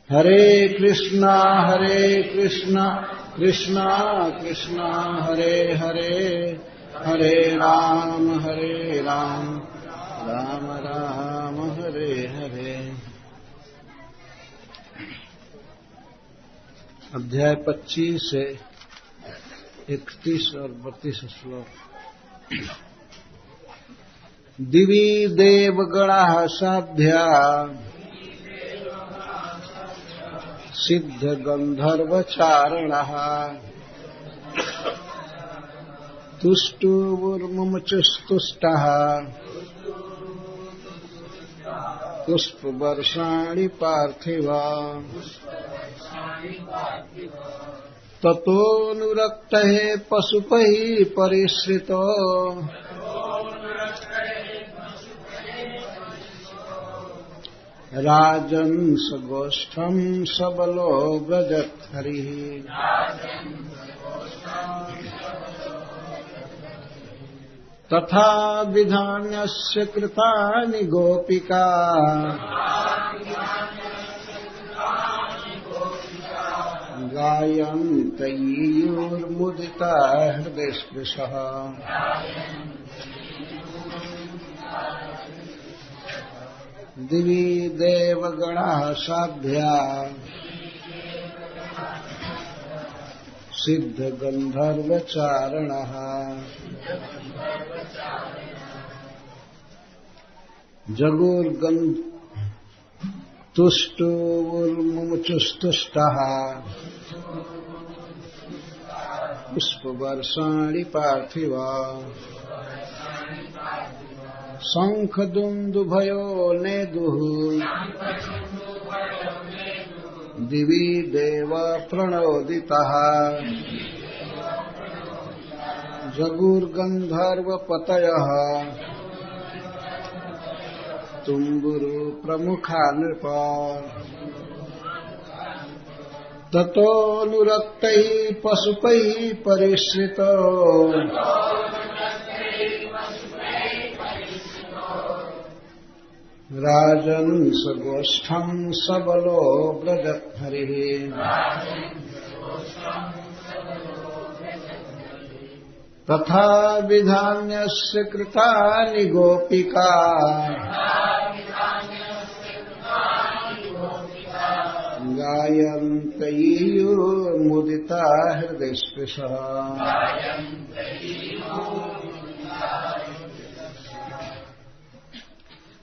हरे कृष्णा कृष्णा कृष्णा हरे हरे, हरे राम राम राम हरे हरे। अध्याय 25 से 31 और 32 श्लोक। दिवि देवगणाः साध्या सिद्ध गंधर्वचारणः तुष्टुर्मुमुचुस्तुष्टः पुष्पवर्षाणि पार्थिवा ततोऽनुरक्तः पशुपैः परिश्रितो राजन् सगोष्ठं सबलो व्रजत् हरिः। तथा विधान्यस्य कृतानि गोपिका गायन्तयुर्मुदिता हृदयस्पृशः। दिवि देवगणाः साध्या सिद्ध गंधर्वचारणः तुष्टुर्मुमुचुस्तुष्टः पुष्पवर्षाणि पार्थिवा शंखदुंदुभयो नेदुः दिवि देव प्रणोदितः जगुर्गन्धर्वपतयः तुम्बुरु प्रमुखा नृप। ततोऽनुरक्तैः पशुपैः परिश्रितो राजन् सगोष्ठं सबलो व्रजत् हरिः। तथा विधान्यस्य कृतानि गोपिका गायन्तयुर्मुदिता हृदयस्पृशः।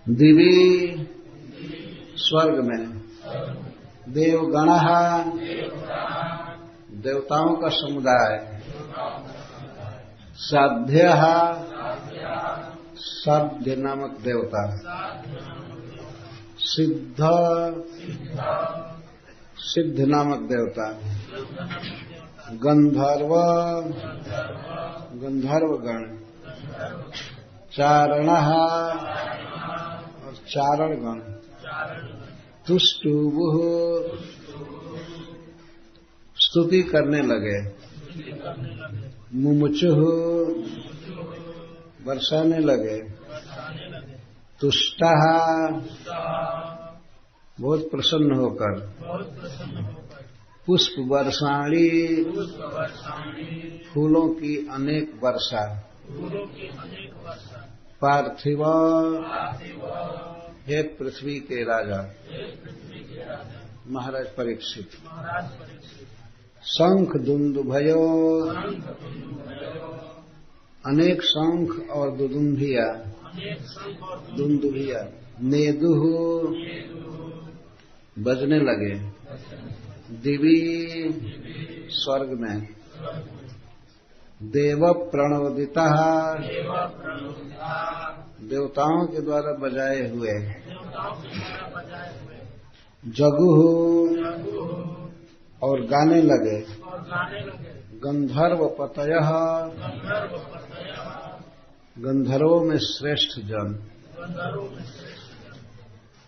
दिवि स्वर्ग में देवगणः देवताओं का समुदाय साध्यः साध्य नामक देवता सिद्ध नामक देवता गंधर्वगण चारणः चारणगण तुष्टुवुः स्तुति करने लगे मुमुचुः बरसाने लगे तुष्टः बहुत प्रसन्न होकर पुष्प वर्षाणी फूलों की अनेक वर्षा पार्थिव हे पृथ्वी के राजा महाराज परीक्षित शंख दुंदुभयो अनेक शंख और दुदुम्भिया नेदुः बजने लगे दिवि स्वर्ग में देव प्रणोदिता देवताओं के द्वारा बजाए हुए जगुः और गाने लगे गंधर्वपतयः गंधर्वों में श्रेष्ठ जन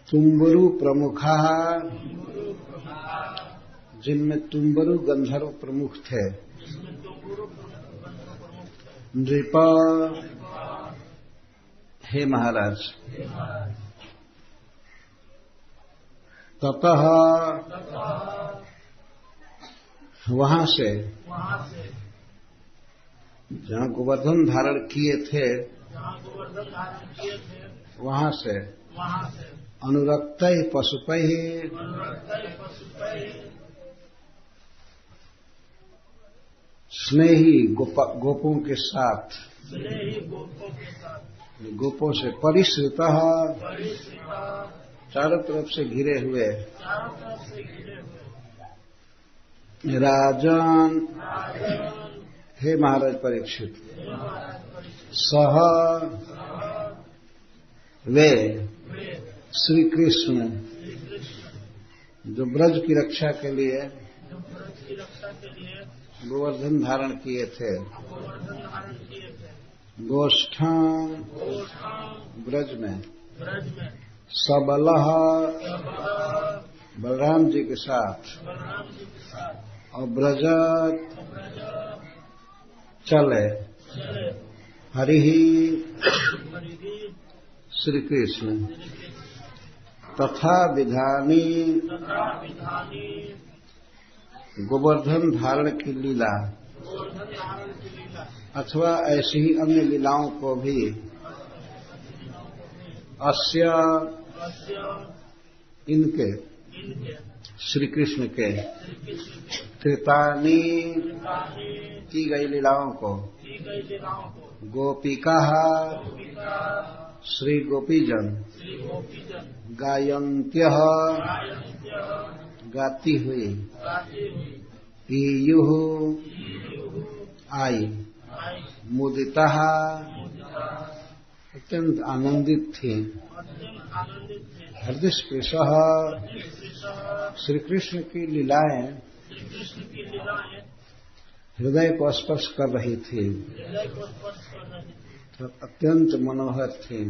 तुम्बुरु प्रमुखा जिनमें तुम्बुरु गंधर्व प्रमुख थे नृप हे महाराज ततः वहां से जहां गोवर्धन धारण किए थे वहां से अनुरक्त पशुपै स्नेही गोपों के साथ गोपों से परिश्रित चारों तरफ से घिरे हुए राजन हे महाराज परीक्षित सह वे श्री कृष्ण जो ब्रज की रक्षा के लिए गोवर्धन धारण किए थे गोष्ठां ब्रज में सबलह बलराम जी के साथ और ब्रजत चले हरि श्री कृष्ण तथा विधानी गोवर्धन धारण की लीला अथवा ऐसी ही अन्य लीलाओं को भी अस्य इनके श्री कृष्ण के कृतानी की गई लीलाओं को गोपिका श्री गोपीजन गायन्त्य गाती हुई ईयुः आई मुदिता अत्यंत आनंदित थी हृदय स्पृश श्री कृष्ण की लीलाएं हृदय को स्पर्श कर रही थी अत्यंत मनोहर थी।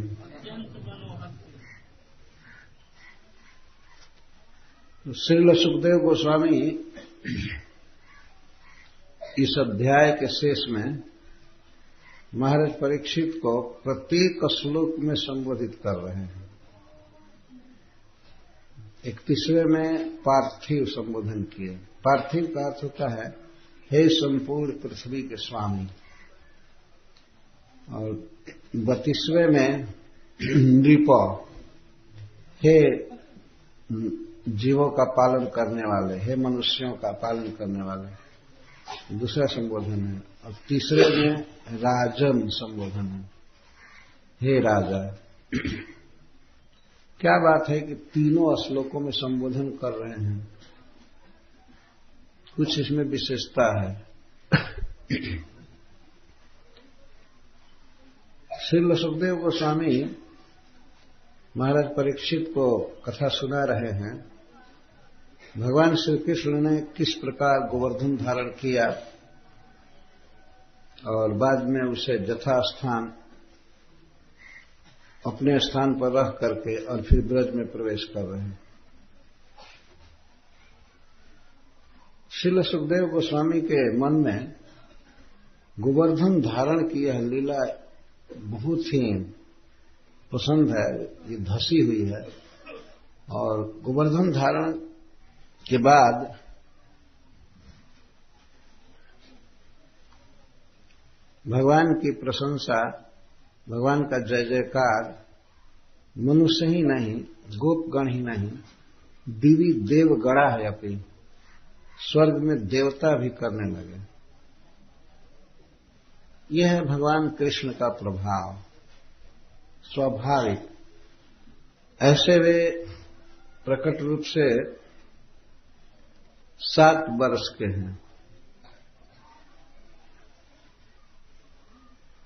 श्रील सुखदेव गोस्वामी इस अध्याय के शेष में महाराज परीक्षित को प्रत्येक श्लोक में संबोधित कर रहे हैं। 31वें में पार्थिव संबोधन किए। पार्थिव का अर्थ होता है हे संपूर्ण पृथ्वी के स्वामी, और 32वें में नृप हे जीवों का पालन करने वाले, हे मनुष्यों का पालन करने वाले, दूसरा संबोधन है। और तीसरे में राजन संबोधन है, हे राजा। क्या बात है कि तीनों श्लोकों में संबोधन कर रहे हैं, कुछ इसमें विशेषता है। श्री सुखदेव गोस्वामी महाराज परीक्षित को कथा सुना रहे हैं। भगवान श्री कृष्ण ने किस प्रकार गोवर्धन धारण किया और बाद में उसे यथास्थान अपने स्थान पर रख करके और फिर ब्रज में प्रवेश कर रहे हैं। श्री सुखदेव गोस्वामी के मन में गोवर्धन धारण की यह लीला बहुत ही पसंद है, ये धसी हुई है। और गोवर्धन धारण के बाद भगवान की प्रशंसा, भगवान का जय जयकार मनुष्य ही नहीं, गोपगण ही नहीं, दिव्य देवगणा है अपनी, स्वर्ग में देवता भी करने लगे। यह है भगवान कृष्ण का प्रभाव, स्वाभाविक। ऐसे वे प्रकट रूप से 7 वर्ष के हैं,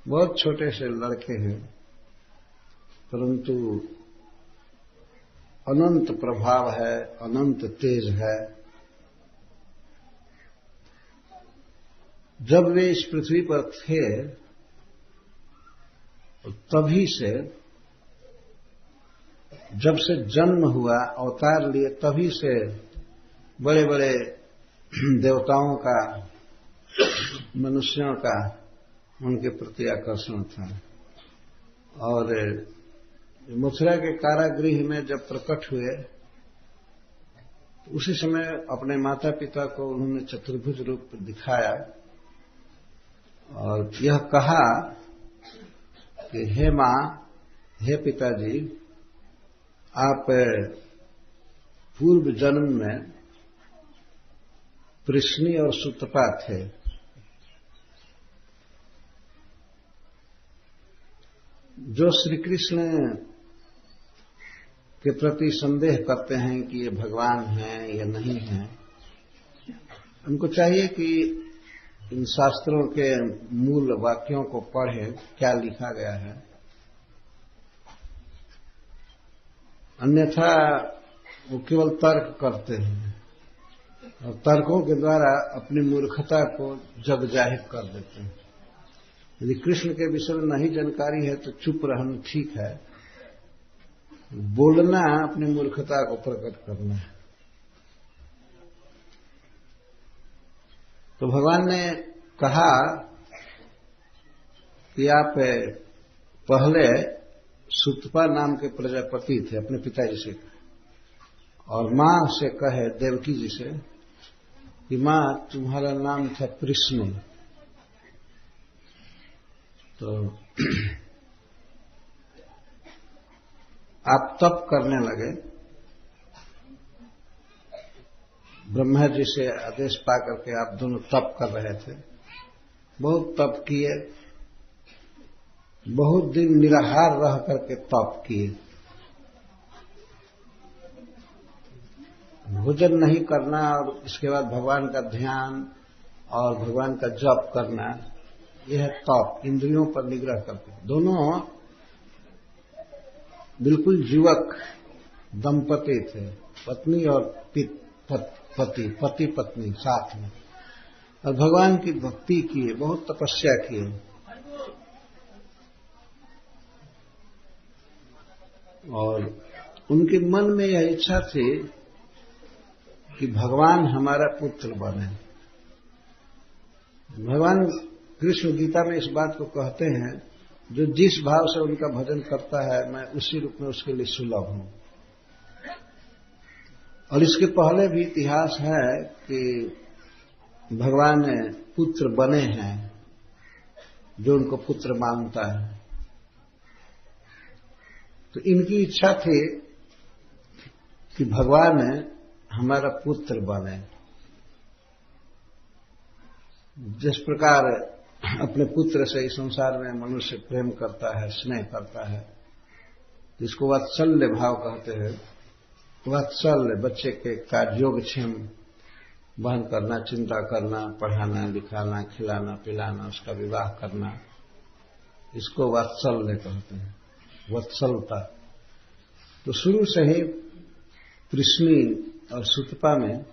बहुत छोटे से लड़के हैं, परंतु अनंत प्रभाव है, अनंत तेज है। जब वे इस पृथ्वी पर थे तभी से, जब से जन्म हुआ, अवतार लिए, तभी से बड़े बड़े देवताओं का, मनुष्यों का उनके प्रति आकर्षण था। और मथुरा के कारागृह में जब प्रकट हुए उसी समय अपने माता पिता को उन्होंने चतुर्भुज रूप दिखाया और यह कहा कि हे मां, हे पिताजी, आप पूर्व जन्म में पृश्नी और सुतपा थे। जो श्री कृष्ण के प्रति संदेह करते हैं कि ये भगवान हैं या नहीं हैं, उनको चाहिए कि इन शास्त्रों के मूल वाक्यों को पढ़ें, क्या लिखा गया है। अन्यथा वो केवल तर्क करते हैं और तर्कों के द्वारा अपनी मूर्खता को जग जाहिर कर देते हैं। यदि कृष्ण के विषय में नहीं जानकारी है तो चुप रहना ठीक है, बोलना अपनी मूर्खता को प्रकट करना है। तो भगवान ने कहा कि आप पहले सुतपा नाम के प्रजापति थे, अपने पिताजी से, और मां से कहे, देवकी जी से, कि मां तुम्हारा नाम था पृश्नी। तो आप तप करने लगे, ब्रह्मा जी से आदेश पा करके आप दोनों तप कर रहे थे। बहुत तप किए, बहुत दिन निराहार रह करके तप किए, भोजन नहीं करना और इसके बाद भगवान का ध्यान और भगवान का जप करना, यह है तप, इंद्रियों पर निग्रह करके। दोनों बिल्कुल युवक दंपति थे, पत्नी और पति पत्नी साथ में, और भगवान की भक्ति किए, बहुत तपस्या किए। और उनके मन में यह इच्छा थी कि भगवान हमारा पुत्र बने। भगवान कृष्ण गीता में इस बात को कहते हैं, जो जिस भाव से उनका भजन करता है मैं उसी रूप में उसके लिए सुलभ हूं। और इसके पहले भी इतिहास है कि भगवान पुत्र बने हैं, जो उनको पुत्र मानता है। तो इनकी इच्छा थी कि भगवान हमारा पुत्र बने। जिस प्रकार अपने पुत्र से इस संसार में मनुष्य प्रेम करता है, स्नेह करता है, इसको वात्सल्य भाव कहते हैं। वात्सल्य, बच्चे के योगक्षेम वहन करना, चिंता करना, पढ़ाना लिखाना, खिलाना पिलाना, उसका विवाह करना, इसको वात्सल्य कहते हैं, वत्सलता। तो शुरू से ही पृश्नी और सुतपा में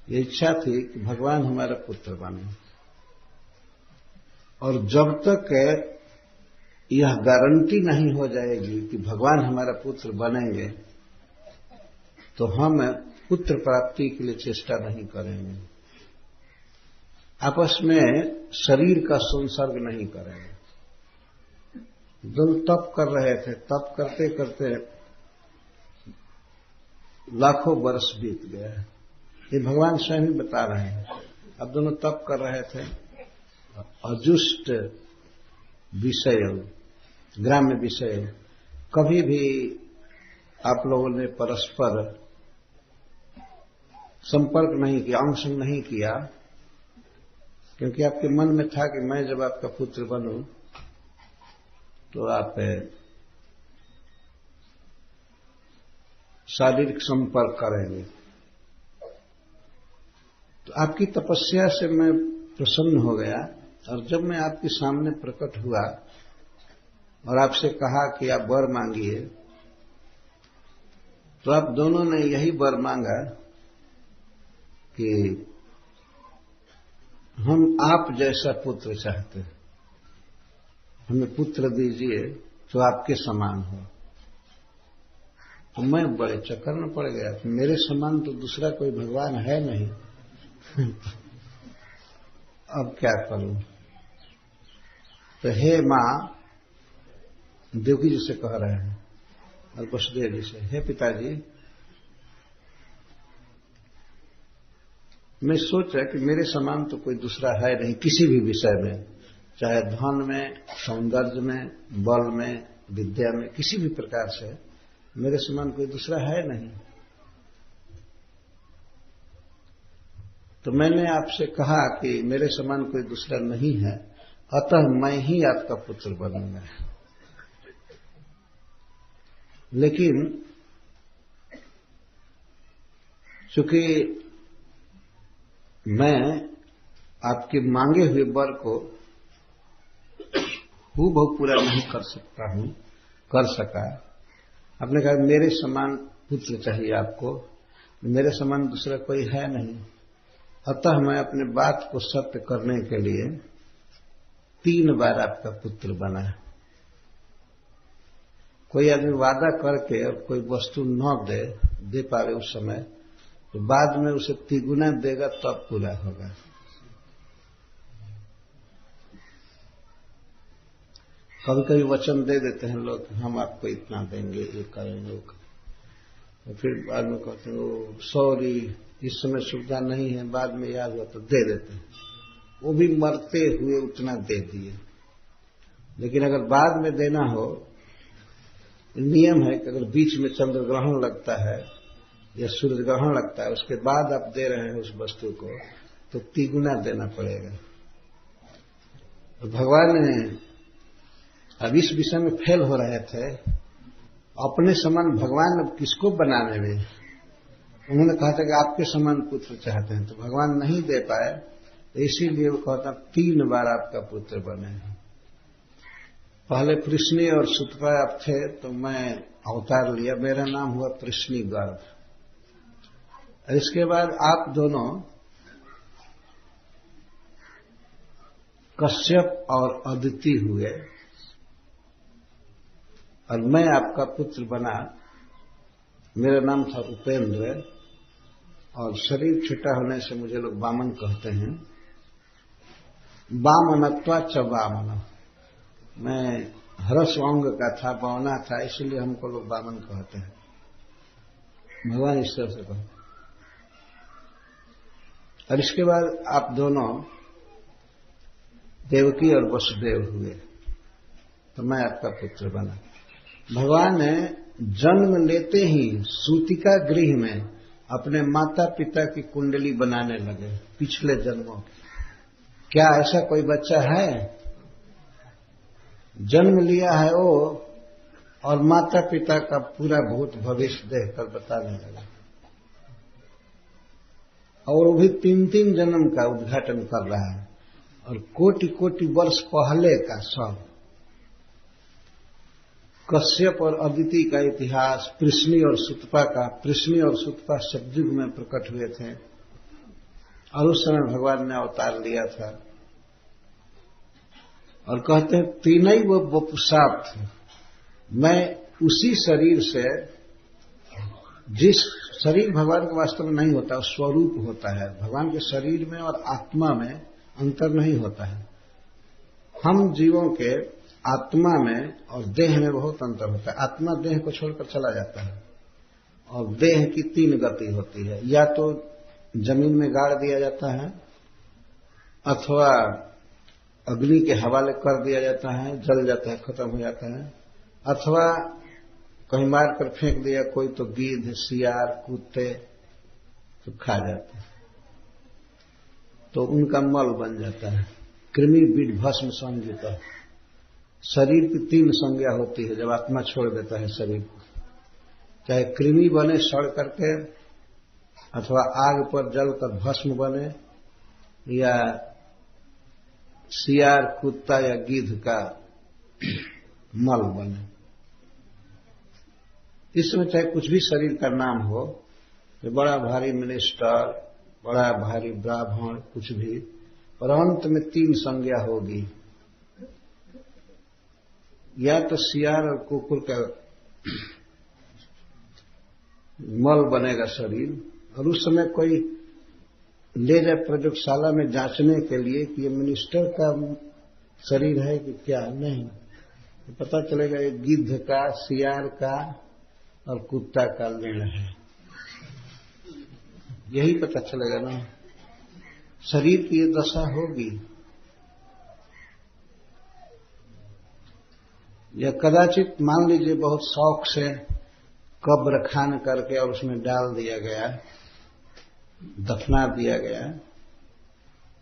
ये इच्छा थी कि भगवान हमारा पुत्र बने। और जब तक यह गारंटी नहीं हो जाएगी कि भगवान हमारा पुत्र बनेंगे, तो हम पुत्र प्राप्ति के लिए चेष्टा नहीं करेंगे, आपस में शरीर का संसर्ग नहीं करेंगे। दोनों तप कर रहे थे, तप करते करते लाखों वर्ष बीत गए। ये भगवान स्वयं ही बता रहे हैं। अब दोनों तप कर रहे थे, अजुष्ट विषय, ग्राम्य विषय, कभी भी आप लोगों ने परस्पर संपर्क नहीं किया, अंशम नहीं किया, क्योंकि आपके मन में था कि मैं जब आपका पुत्र बनूं तो आप शारीरिक संपर्क करेंगे। तो आपकी तपस्या से मैं प्रसन्न हो गया, और जब मैं आपके सामने प्रकट हुआ और आपसे कहा कि आप वर मांगिए, तो आप दोनों ने यही वर मांगा कि हम आप जैसा पुत्र चाहते हैं, हमें पुत्र दीजिए जो आपके समान हो। तो मैं बड़े चक्कर में पड़ गया, मेरे समान तो दूसरा कोई भगवान है नहीं। अब क्या करूं? तो हे मां, देवकी जी से कह रहे हैं और वसुदेव जी से, हे पिताजी, मैं सोचा कि मेरे समान तो कोई दूसरा है नहीं किसी भी विषय में, चाहे धन में, सौंदर्य में, बल में, विद्या में, किसी भी प्रकार से मेरे समान कोई दूसरा है नहीं। तो मैंने आपसे कहा कि मेरे समान कोई दूसरा नहीं है, अतः मैं ही आपका पुत्र बनूंगा। लेकिन चूंकि मैं आपके मांगे हुए वर को हूबहू पूरा नहीं कर सका। आपने कहा मेरे समान पुत्र चाहिए आपको, मेरे समान दूसरा कोई है नहीं, अतः मैं अपने बात को सत्य करने के लिए 3 बार आपका पुत्र बना। कोई आदमी वादा करके और कोई वस्तु न दे पावे उस समय, तो बाद में उसे 3 गुना देगा तब पूरा होगा। कभी कभी वचन दे देते हैं लोग, हम आपको इतना देंगे, ये करेंगे, और फिर बाद में कहते हैं सॉरी इस समय सुविधा नहीं है, बाद में याद हुआ तो दे देते हैं। वो भी मरते हुए उतना दे दिए। लेकिन अगर बाद में देना हो, नियम है कि अगर बीच में चंद्र ग्रहण लगता है या सूर्य ग्रहण लगता है, उसके बाद आप दे रहे हैं उस वस्तु को, तो 3 गुना देना पड़ेगा। तो भगवान ने अब इस विषय में फेल हो रहे थे, अपने समान भगवान अब किसको बनाने में। उन्होंने कहा था कि आपके समान पुत्र चाहते हैं, तो भगवान नहीं दे पाए, तो इसीलिए वो कहता 3 बार आपका पुत्र बने। पहले पृश्नी और सुतपा आप थे, तो मैं अवतार लिया, मेरा नाम हुआ पृश्नी गर्भ। इसके बाद आप दोनों कश्यप और अदिति हुए, और मैं आपका पुत्र बना। मेरा नाम था उपेंद्र, और शरीर छोटा होने से मुझे लोग वामन कहते हैं। वामनत्वा च वामन, मैं हरस अंग का था, बौना था, इसलिए हमको लोग वामन कहते हैं। भगवान इस तरह से कहते। और इसके बाद आप दोनों देवकी और वसुदेव हुए, तो मैं आपका पुत्र बना। भगवान ने जन्म लेते ही सूतिका गृह में अपने माता पिता की कुंडली बनाने लगे पिछले जन्मों की। क्या ऐसा कोई बच्चा है? जन्म लिया है वो, और माता पिता का पूरा भूत भविष्य देखकर बताने लगा, और वो भी 3-3 जन्म का उद्घाटन कर रहा है, और कोटि कोटि वर्ष पहले का सब। कश्यप और अदिति का इतिहास, पृश्नी और सुतपा का। पृश्नी और सुतपा सतयुग में प्रकट हुए थे, और उस समय भगवान ने अवतार लिया था। और कहते हैं 3 वो वपुषाप थे। मैं उसी शरीर से, जिस शरीर भगवान के वास्तव में नहीं होता, स्वरूप होता है। भगवान के शरीर में और आत्मा में अंतर नहीं होता है। हम जीवों के आत्मा में और देह में बहुत अंतर होता है। आत्मा देह को छोड़कर चला जाता है, और देह की 3 गति होती है। या तो जमीन में गाड़ दिया जाता है, अथवा अग्नि के हवाले कर दिया जाता है, जल जाता है, खत्म हो जाता है, अथवा कहीं मार कर फेंक दिया कोई, तो गिद्ध, सियार, कुत्ते तो खा जाते हैं, तो उनका मल बन जाता है। कृमि बीड भस्म संयुक्त। शरीर की 3 संज्ञा होती है जब आत्मा छोड़ देता है शरीर को। चाहे कृमि बने सड़ करके, अथवा आग पर जलकर भस्म बने, या सियार, कुत्ता या गिद्ध का मल बने। इसमें चाहे कुछ भी शरीर का नाम हो, तो बड़ा भारी मिनिस्टर, बड़ा भारी ब्राह्मण, कुछ भी, और अंत में 3 संज्ञा होगी। या तो सियार और कुकुर का मल बनेगा शरीर, और उस समय कोई ले जाए प्रयोगशाला में जांचने के लिए कि ये मिनिस्टर का शरीर है कि क्या नहीं, तो पता चलेगा ये गिद्ध का, सियार का और कुत्ता का लीण है, यही पता चलेगा ना। शरीर की ये दशा होगी। या कदाचित मान लीजिए बहुत शौक से कब्र खान करके और उसमें डाल दिया गया, दफना दिया गया,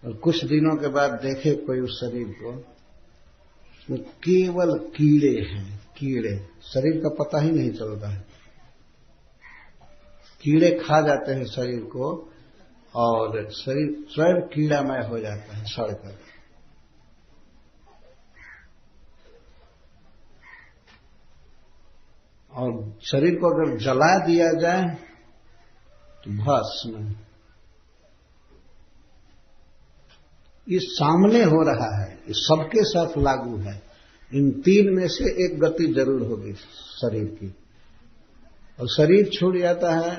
और कुछ दिनों के बाद देखे कोई उस शरीर को, वो केवल कीड़े हैं, कीड़े, शरीर का पता ही नहीं चलता है। कीड़े खा जाते हैं शरीर को और शरीर स्वयं कीड़ामय हो जाता है सड़कर। और शरीर को अगर जला दिया जाए तो भस्म। ये सामने हो रहा है, ये सबके साथ लागू है। इन तीन में से एक गति जरूर होगी शरीर की। और शरीर छूट जाता है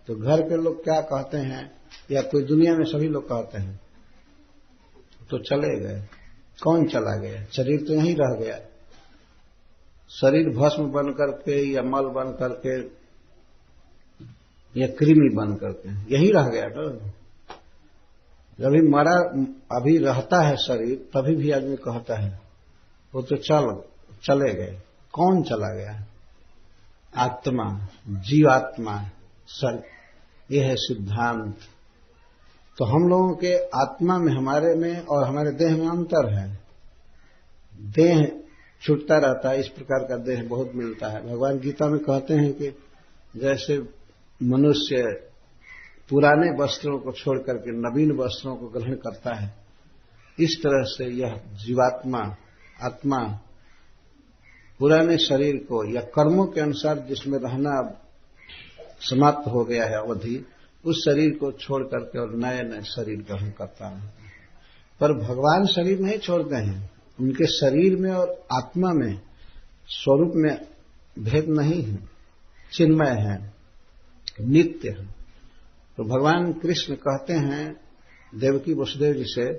तो घर के लोग क्या कहते हैं, या कोई दुनिया में सभी लोग कहते हैं तो चले गए। कौन चला गया? शरीर तो यहीं रह गया। शरीर भस्म बन करके या मल बन करके या कृमि बन करके यहीं रह गया। तो जब मरा अभी रहता है शरीर, तभी भी आदमी कहता है वो तो चले गए। कौन चला गया? आत्मा, जीवात्मा, ये है सिद्धांत। तो हम लोगों के आत्मा में, हमारे में और हमारे देह में अंतर है। देह छूटता रहता है, इस प्रकार का देह बहुत मिलता है। भगवान गीता में कहते हैं कि जैसे मनुष्य पुराने वस्त्रों को छोड़ करके नवीन वस्त्रों को ग्रहण करता है, इस तरह से यह जीवात्मा, आत्मा पुराने शरीर को या कर्मों के अनुसार जिसमें रहना समाप्त हो गया है अवधि, उस शरीर को छोड़ करके और नए नए शरीर ग्रहण करता है। पर भगवान शरीर नहीं छोड़ते हैं। उनके शरीर में और आत्मा में स्वरूप में भेद नहीं है, चिन्मय है, नित्य है। तो भगवान कृष्ण कहते हैं देवकी वसुदेव जी से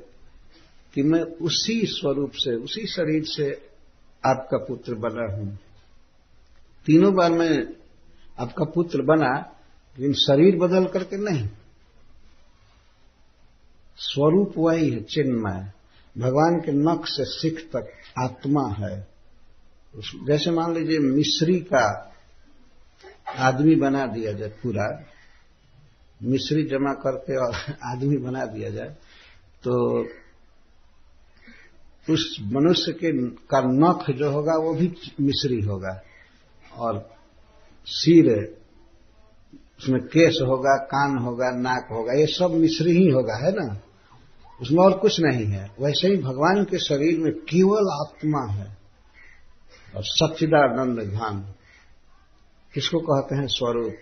कि मैं उसी स्वरूप से, उसी शरीर से आपका पुत्र बना हूं। तीनों बार मैं आपका पुत्र बना, लेकिन शरीर बदल करके नहीं। स्वरूप वही है, चिन्मय। भगवान के नख से सिख तक आत्मा है। जैसे मान लीजिए मिस्री का आदमी बना दिया जाए, पूरा मिस्री जमा करके और आदमी बना दिया जाए, तो उस मनुष्य के का नख जो होगा वो भी मिस्री होगा, और सिर, उसमें केश होगा, कान होगा, नाक होगा, ये सब मिस्री ही होगा, है ना, उसमें और कुछ नहीं है। वैसे ही भगवान के शरीर में केवल आत्मा है और सच्चिदानंद घन, किसको कहते हैं स्वरूप।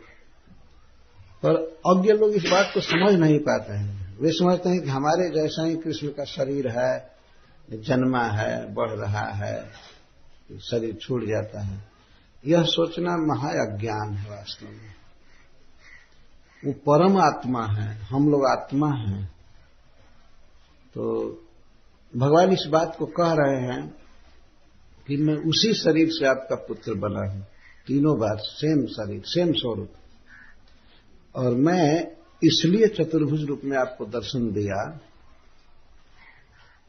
पर अज्ञ लोग इस बात को समझ नहीं पाते हैं। वे समझते हैं कि हमारे जैसा ही कृष्ण का शरीर है, जन्मा है, बढ़ रहा है, शरीर छूट जाता है। यह सोचना महाअज्ञान है। वास्तव में वो परम आत्मा है, हम लोग आत्मा हैं। तो भगवान इस बात को कह रहे हैं कि मैं उसी शरीर से आपका पुत्र बना हूं। तीनों बार सेम शरीर, सेम स्वरूप। और मैं इसलिए चतुर्भुज रूप में आपको दर्शन दिया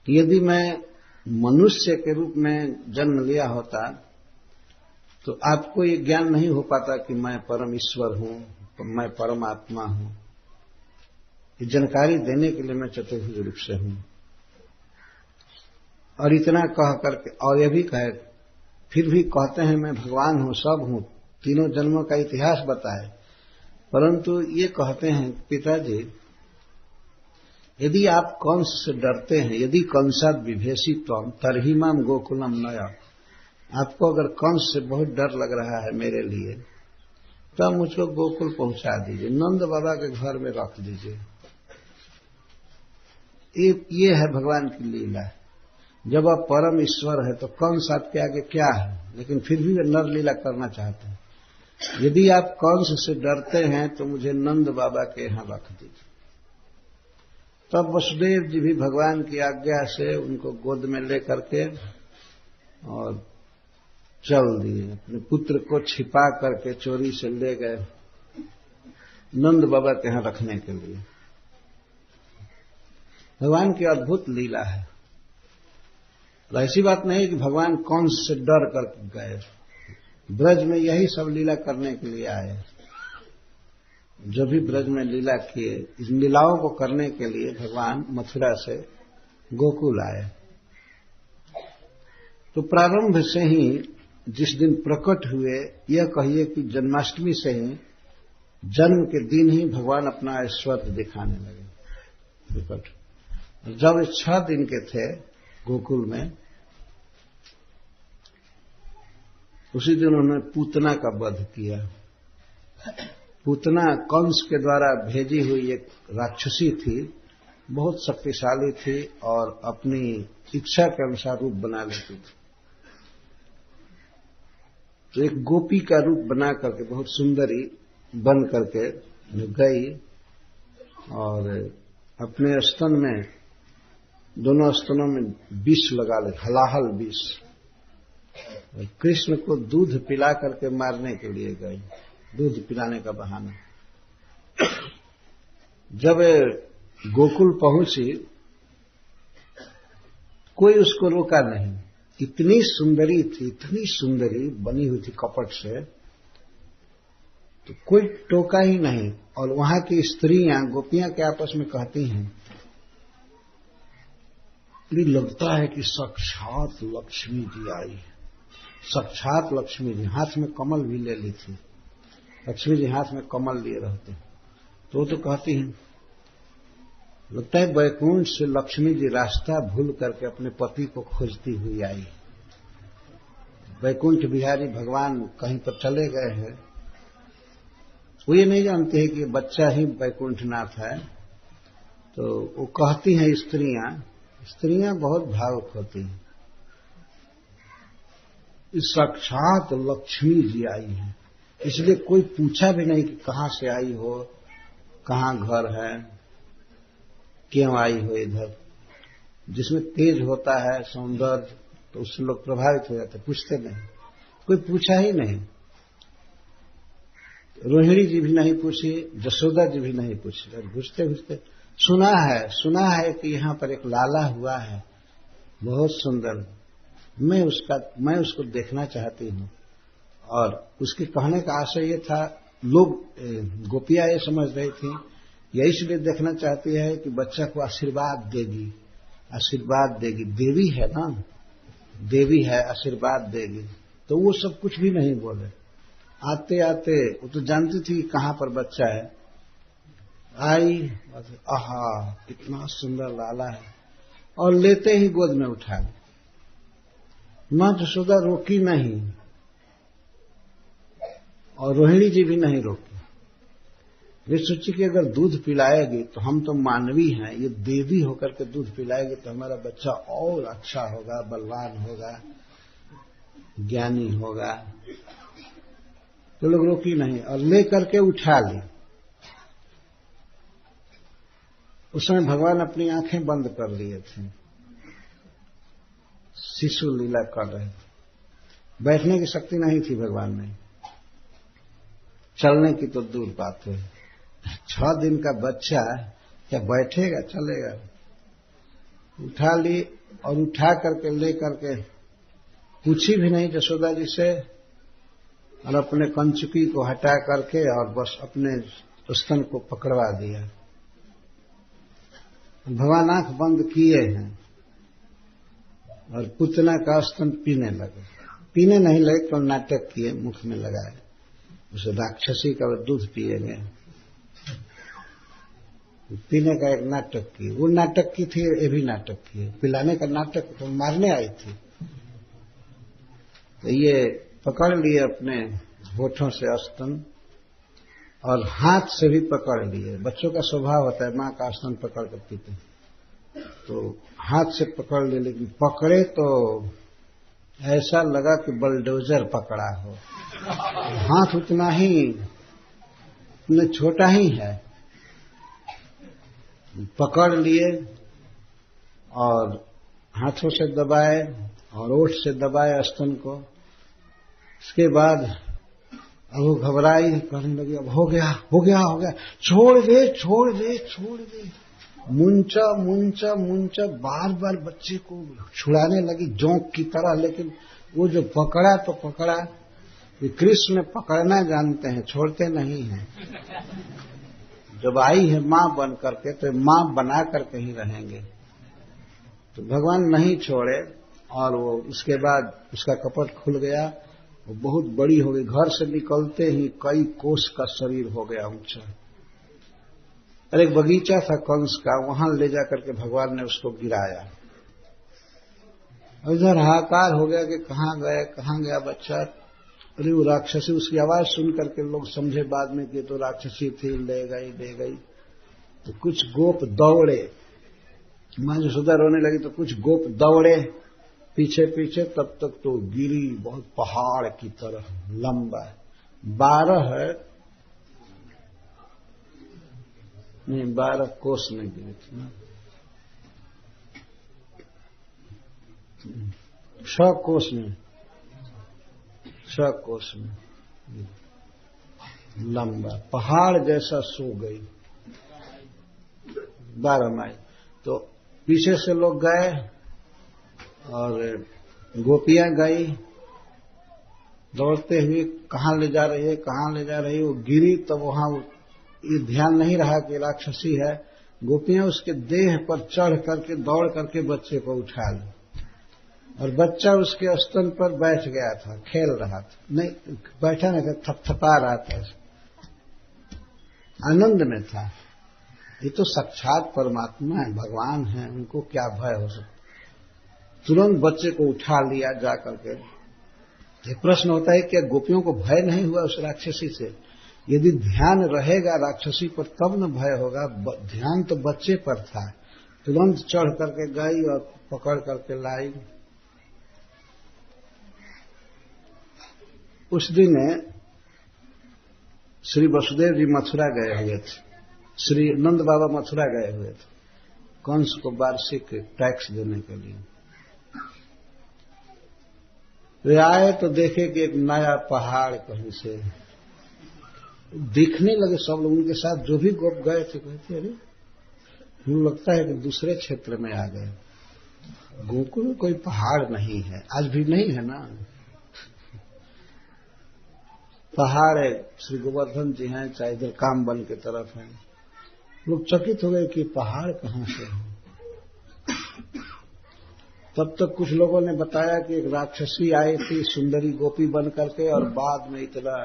कि यदि मैं मनुष्य के रूप में जन्म लिया होता तो आपको ये ज्ञान नहीं हो पाता कि मैं परम ईश्वर हूं, मैं परमात्मा हूं। ये जानकारी देने के लिए मैं चतुर्भुज रूप से हूं। और इतना कह करके, और यह भी कहे, फिर भी कहते हैं मैं भगवान हूं, सब हूं, तीनों जन्मों का इतिहास बताए। परंतु ये कहते हैं पिताजी, यदि आप कंस से डरते हैं, यदि कंसाद विभेषी त्वम तर्हिमाम गोकुलम नया, आपको अगर कंस से बहुत डर लग रहा है मेरे लिए, तो आप मुझको गोकुल पहुंचा दीजिए, नंद बाबा के घर में रख दीजिए। ये है भगवान की लीला। जब आप परम ईश्वर है तो कंस आपके आगे क्या है, लेकिन फिर भी वे नर लीला करना चाहते हैं। यदि आप कंस से डरते हैं तो मुझे नंद बाबा के यहां रख दीजिए। तब वसुदेव जी भी भगवान की आज्ञा से उनको गोद में लेकर के और चल दिए। अपने पुत्र को छिपा करके चोरी से ले गए नंद बाबा के यहां रखने के लिए। भगवान की अद्भुत लीला है। और ऐसी बात नहीं कि भगवान कंस से डर कर गए, ब्रज में यही सब लीला करने के लिए आए। जो भी ब्रज में लीला किए, इस लीलाओं को करने के लिए भगवान मथुरा से गोकुल आए। तो प्रारंभ से ही जिस दिन प्रकट हुए, यह कहिए कि जन्माष्टमी से ही, जन्म के दिन ही भगवान अपना ऐश्वर्य दिखाने लगे प्रकट। जब 6 दिन के थे गोकुल में, उसी दिन उन्होंने पूतना का वध किया। पूतना कंस के द्वारा भेजी हुई एक राक्षसी थी, बहुत शक्तिशाली थी और अपनी इच्छा के अनुसार रूप बना लेती थी। तो एक गोपी का रूप बना करके, बहुत सुंदरी बन करके गई और अपने स्तन में, दोनों स्तनों में विष लगा ले, हलाहल विष। कृष्ण को दूध पिला करके मारने के लिए गई, दूध पिलाने का बहाना। जब गोकुल पहुंची, कोई उसको रोका नहीं। इतनी सुंदरी थी, इतनी सुंदरी बनी हुई थी कपट से, तो कोई टोका ही नहीं। और वहां की स्त्रियां, गोपियां के आपस में कहती हैं, लगता है कि साक्षात लक्ष्मी जी आई, साक्षात लक्ष्मी जी। हाथ में कमल भी ले ली थी, लक्ष्मी जी हाथ में कमल लिए रहते। तो कहती हैं, लगता है वैकुंठ से लक्ष्मी जी रास्ता भूल करके अपने पति को खोजती हुई आई। वैकुंठ बिहारी भगवान कहीं पर चले गए हैं, वो ये नहीं जानते हैं कि बच्चा ही वैकुंठनाथ है। तो वो कहती हैं स्त्रियां बहुत भावुक होती हैं, साक्षात लक्ष्मी जी आई है। इसलिए कोई पूछा भी नहीं कि कहां से आई हो, कहां घर है, क्यों आई हो इधर। जिसमें तेज होता है सौंदर्य, तो उससे लोग प्रभावित हो जाते, पूछते नहीं। कोई पूछा ही नहीं। रोहिणी जी भी नहीं पूछी, जसोदा जी भी नहीं पूछी। और घुसते सुना है कि यहां पर एक लाला हुआ है, बहुत सुंदर, मैं उसको देखना चाहती हूं। और उसके कहने का आशय ये था, लोग गोपियां ये समझ रही थी, यह इसलिए देखना चाहती है कि बच्चा को आशीर्वाद देगी। देवी है ना, देवी है, आशीर्वाद देगी। तो वो सब कुछ भी नहीं बोले। आते आते वो तो जानती थी कहां पर बच्चा है, आई, आहा इतना सुंदर लाला है, और लेते ही गोद में उठा ली। मां जसोदा रोकी नहीं और रोहिणी जी भी नहीं रोकी। वे सोची कि अगर दूध पिलाएगी तो हम तो मानवी हैं, ये देवी होकर के दूध पिलाएगी तो हमारा बच्चा और अच्छा होगा, बलवान होगा, ज्ञानी होगा। तो लोग रोकी नहीं और ले करके उठा ली। उस समय भगवान अपनी आंखें बंद कर लिए थे, शिशु लीला कर रहे थे। बैठने की शक्ति नहीं थी भगवान में, चलने की तो दूर बात है। 6 दिन का बच्चा क्या बैठेगा, चलेगा। उठा ली और उठा करके ले करके पूछी भी नहीं जसोदा जी से, और अपने कंचुकी को हटा करके और बस अपने स्तन को पकड़वा दिया। भगवान आंख बंद किए हैं और पूतना का स्तन पीने लगे। पीने नहीं लगे, तो नाटक किए, मुख में लगाए। उसे राक्षसी का दूध पिएंगे, पीने का एक नाटक किए। वो नाटक की थी, ये भी नाटक किए। पिलाने का नाटक तो मारने आई थी। तो ये पकड़ लिए अपने होठों से स्तन और हाथ से भी पकड़ लिए। बच्चों का स्वभाव होता है मां का स्तन पकड़ कर पीते, तो हाथ से पकड़ लिए। लेकिन पकड़े तो ऐसा लगा कि बलडोजर पकड़ा हो। हाथ उतना छोटा ही है। पकड़ लिए और हाथों से दबाए और ओठ से दबाए स्तन को। इसके बाद अब वो घबराई, कहने लगी अब हो गया, छोड़ दे। मुंचा मुंचा मुंचा बार बार बच्चे को छुड़ाने लगी जोंक की तरह, लेकिन वो जो पकड़ा तो पकड़ा। ये कृष्ण पकड़ना जानते हैं, छोड़ते नहीं हैं। जब आई है मां बन करके तो मां बना करके ही रहेंगे। तो भगवान नहीं छोड़े और वो उसके बाद उसका कपट खुल गया, वो बहुत बड़ी हो गई। घर से निकलते ही कई कोस का शरीर हो गया ऊंचा। और एक बगीचा था कंस का, वहां ले जाकर के भगवान ने उसको गिराया। और इधर हाहाकार हो गया कि कहां गया बच्चा। अरे वो राक्षसी, उसकी आवाज सुन करके लोग समझे बाद में कि तो राक्षसी थी, ले गई। तो कुछ गोप दौड़े, मां यशोदा रोने लगी तो कुछ गोप दौड़े पीछे पीछे। तब तक तो गिरी बहुत पहाड़ की तरह लंबा, 12 कोस में गिरी थी, 6 कोस में लंबा पहाड़ जैसा सो गई, 12 माइल। तो पीछे से लोग गए और गोपियां गई दौड़ते हुए, कहां ले जा रही है। वो गिरी तो वहां ये ध्यान नहीं रहा कि राक्षसी है। गोपियां उसके देह पर चढ़ करके दौड़ करके बच्चे को उठा ली और बच्चा उसके स्तन पर बैठ गया था, खेल रहा था। नहीं बैठा नहीं था, थपथपा रहा था, आनंद में था। ये तो साक्षात परमात्मा है, भगवान है, उनको क्या भय हो सकता। तुरंत बच्चे को उठा लिया जा करके। एक प्रश्न होता है कि गोपियों को भय नहीं हुआ उस राक्षसी से? यदि ध्यान रहेगा राक्षसी पर तब न भय होगा। ध्यान तो बच्चे पर था। तुरंत चढ़ करके गई और पकड़ करके लाई। उस दिन श्री वसुदेव जी मथुरा गए हुए थे, श्री नंद बाबा मथुरा गए हुए थे कंस को वार्षिक टैक्स देने के लिए। वे आए तो देखे कि एक नया पहाड़ कहीं से दिखने लगे। सब लोग उनके साथ जो भी गोप गए थे कहते अरे हमें लगता है कि दूसरे क्षेत्र में आ गए। गोकुल में कोई पहाड़ नहीं है, आज भी नहीं है ना। पहाड़ है, श्री गोवर्धन जी हैं, चाहे इधर कामबन की तरफ है। लोग चकित हो गए कि पहाड़ कहां से है। तब तक कुछ लोगों ने बताया कि एक राक्षसी आई थी सुंदरी गोपी बन करके और बाद में इतना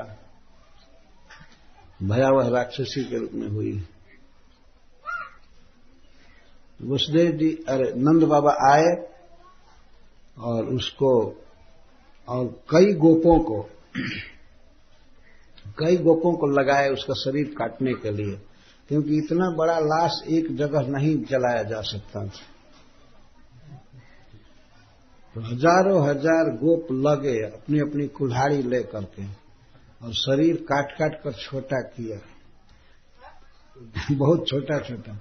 भयावह राक्षसी के रूप में हुई। वसुदेव जी अरे नंद बाबा आए और उसको और कई गोपों को लगाए उसका शरीर काटने के लिए, क्योंकि इतना बड़ा लाश एक जगह नहीं जलाया जा सकता था। तो हजारों हजार गोप लगे अपनी अपनी कुल्हाड़ी ले करके और शरीर काट काट कर छोटा किया, बहुत छोटा छोटा,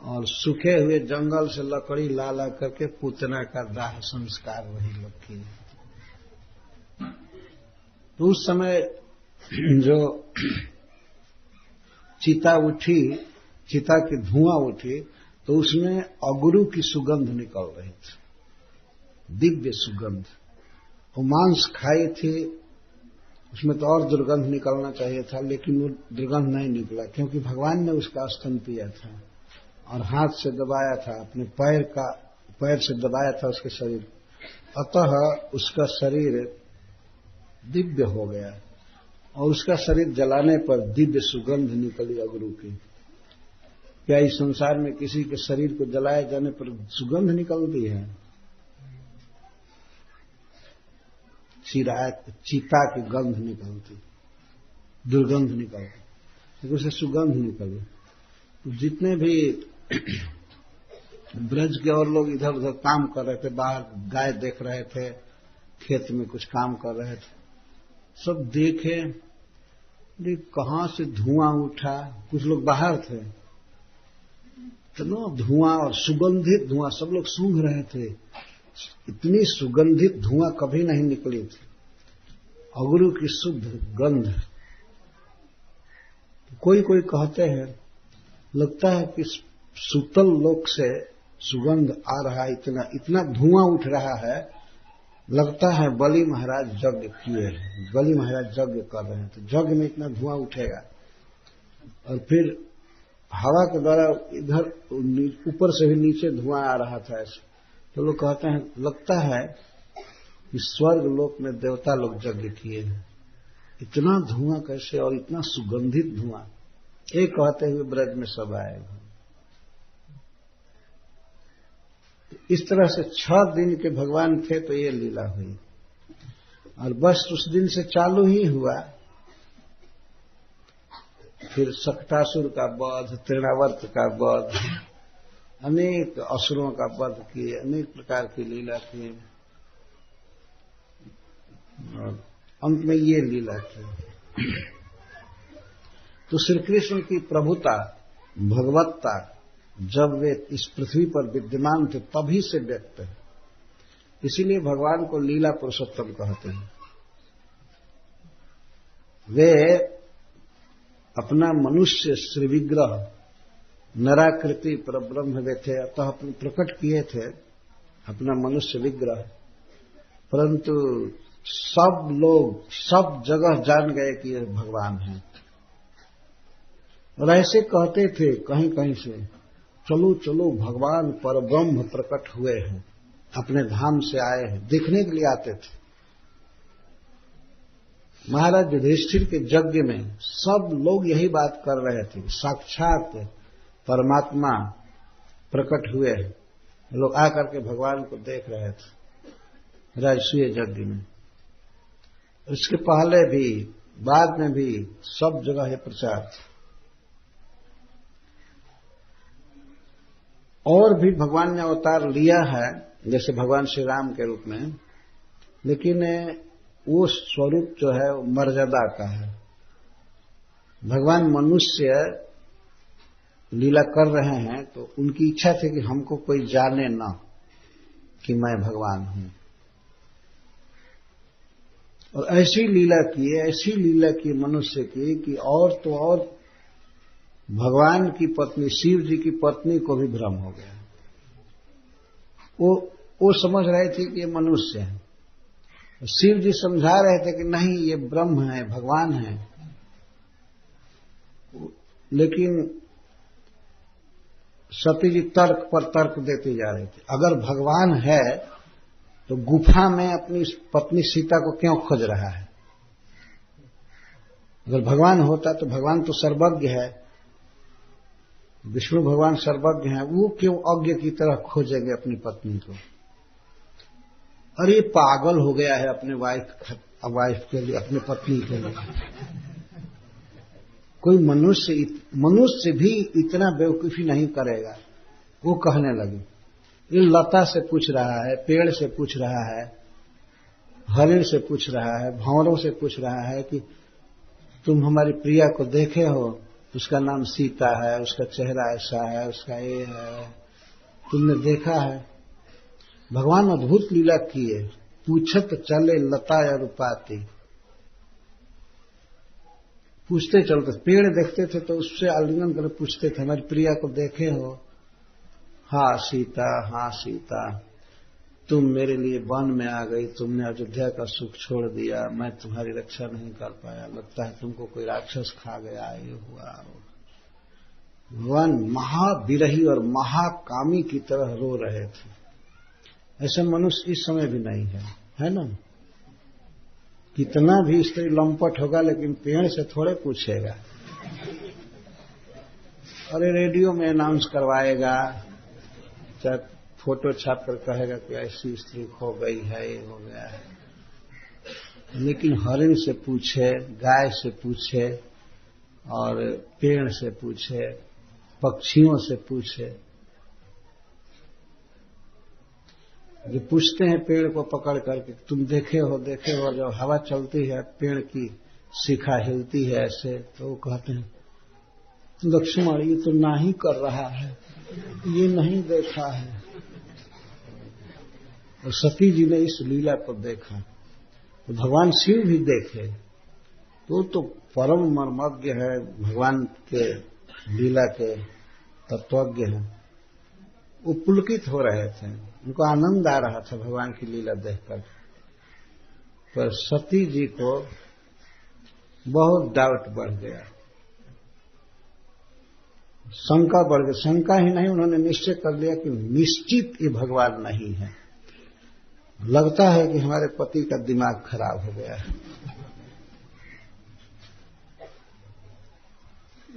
और सूखे हुए जंगल से लकड़ी ला ला करके पूतना का दाह संस्कार वही लोग किए। तो उस समय जो चिता उठी, चिता की धुआं उठी, तो उसमें अगुरु की सुगंध निकल रही थी, दिव्य सुगंध। वो मांस खाई थी, उसमें तो और दुर्गंध निकलना चाहिए था, लेकिन वो दुर्गंध नहीं निकला, क्योंकि भगवान ने उसका स्तन पिया था और हाथ से दबाया था, अपने पैर से दबाया था उसके शरीर। अतः उसका शरीर दिव्य हो गया और उसका शरीर जलाने पर दिव्य सुगंध निकली अगुरु की। क्या इस संसार में किसी के शरीर को जलाए जाने पर सुगंध निकलती है? चीता की गंध निकलती, दुर्गंध निकलती, लेकिन उसे सुगंध निकली। तो जितने भी ब्रज के और लोग इधर उधर काम कर रहे थे, बाहर गाय देख रहे थे, खेत में कुछ काम कर रहे थे, सब देखे कहां से धुआं उठा। कुछ लोग बाहर थे, इतना धुआं और सुगंधित धुआं, सब लोग सूंघ रहे थे। इतनी सुगंधित धुआं कभी नहीं निकली थी, अगुरु की शुद्ध गंध। कोई कोई कहते हैं लगता है कि सुतल लोक से सुगंध आ रहा है, इतना धुआं उठ रहा है, लगता है बलि महाराज यज्ञ किए हैं, बलि महाराज यज्ञ कर रहे हैं। तो यज्ञ में इतना धुआं उठेगा और फिर हवा के द्वारा इधर ऊपर से भी नीचे धुआं आ रहा था ऐसे। तो लोग कहते हैं लगता है कि स्वर्ग लोक में देवता लोग यज्ञ किए हैं, इतना धुआं कैसे और इतना सुगंधित धुआं। एक कहते हुए ब्रज में सब आएगा। इस तरह से 6 दिन के भगवान थे तो ये लीला हुई और बस उस दिन से चालू ही हुआ। फिर सक्टासुर का वध, तृणावर्त का वध, अनेक असुरों का वध किए, अनेक प्रकार की लीला की और अंत में ये लीला की। तो श्री कृष्ण की प्रभुता, भगवत्ता जब वे इस पृथ्वी पर विद्यमान थे तभी से व्यक्त है। इसीलिए भगवान को लीला पुरुषोत्तम कहते हैं। वे अपना मनुष्य श्री विग्रह नराकृति परब्रह्म वे थे, अतः प्रकट किए थे अपना मनुष्य विग्रह। परंतु सब लोग सब जगह जान गए कि ये भगवान हैं और ऐसे कहते थे कहीं कहीं से, चलो चलो भगवान परब्रह्म प्रकट हुए हैं, अपने धाम से आए हैं, देखने के लिए आते थे। महाराज युधिष्ठिर के यज्ञ में सब लोग यही बात कर रहे थे, साक्षात परमात्मा प्रकट हुए हैं। लोग आकर के भगवान को देख रहे थे राजसूय यज्ञ में। इसके पहले भी बाद में भी सब जगह है प्रचार था। और भी भगवान ने अवतार लिया है, जैसे भगवान श्री राम के रूप में, लेकिन वो स्वरूप जो है वो मर्यादा का है। भगवान मनुष्य लीला कर रहे हैं तो उनकी इच्छा थी कि हमको कोई जाने ना कि मैं भगवान हूं, और ऐसी लीला की मनुष्य की कि और तो और भगवान की पत्नी, शिव जी की पत्नी को भी भ्रम हो गया। वो समझ रहे थे कि ये मनुष्य है, शिव जी समझा रहे थे कि नहीं ये ब्रह्म है, भगवान है। लेकिन सती जी तर्क पर तर्क देते जा रहे थे। अगर भगवान है तो गुफा में अपनी पत्नी सीता को क्यों खोज रहा है? अगर भगवान होता तो भगवान तो सर्वज्ञ है, विष्णु भगवान सर्वज्ञ हैं, वो क्यों अज्ञ की तरह खोजेंगे अपनी पत्नी को? अरे पागल हो गया है अपने वाइफ के लिए, अपने पत्नी के लिए। कोई मनुष्य भी इतना बेवकूफी नहीं करेगा। वो कहने लगे, ये लता से पूछ रहा है, पेड़ से पूछ रहा है, हरिण से पूछ रहा है, भंवरों से पूछ रहा है कि तुम हमारी प्रिया को देखे हो, उसका नाम सीता है, उसका चेहरा ऐसा है, उसका ये है, तुमने देखा है? भगवान अद्भुत लीला किए, पूछत चले लता या रूपाती, पूछते चलते। पेड़ देखते थे तो उससे आलिंगन कर पूछते थे, हमारी प्रिया को देखे हो? हाँ सीता, हाँ सीता, तुम मेरे लिए वन में आ गई, तुमने अयोध्या का सुख छोड़ दिया, मैं तुम्हारी रक्षा नहीं कर पाया, लगता है तुमको कोई राक्षस खा गया, ये हुआ। भगवान महाविरही और महाकामी की तरह रो रहे थे। ऐसे मनुष्य इस समय भी नहीं है ना? कितना भी स्त्री लंपट होगा लेकिन पेड़ से थोड़े पूछेगा। अरे रेडियो में अनाउंस करवाएगा, चाहे फोटो छाप कर कहेगा कि ऐसी स्त्री खो गई है, ये हो गया है। लेकिन हरिण से पूछे, गाय से पूछे और पेड़ से पूछे, पक्षियों से पूछे। जो पूछते हैं पेड़ को पकड़ करके, तुम देखे हो? जब हवा चलती है पेड़ की शिखा हिलती है ऐसे, तो वो कहते हैं लक्ष्मण ये तो नहीं कर रहा है, ये नहीं देखा है। और सती जी ने इस लीला को देखा तो भगवान शिव भी देखे, तो परम मर्मज्ञ है भगवान के लीला के तत्वज्ञ हैं, वो पुलकित हो रहे थे, उनको आनंद आ रहा था भगवान की लीला देखकर। पर सती जी को बहुत डाउट बढ़ गया, शंका बढ़ गई। शंका ही नहीं, उन्होंने निश्चय कर लिया कि निश्चित ये भगवान नहीं है, लगता है कि हमारे पति का दिमाग खराब हो गया है।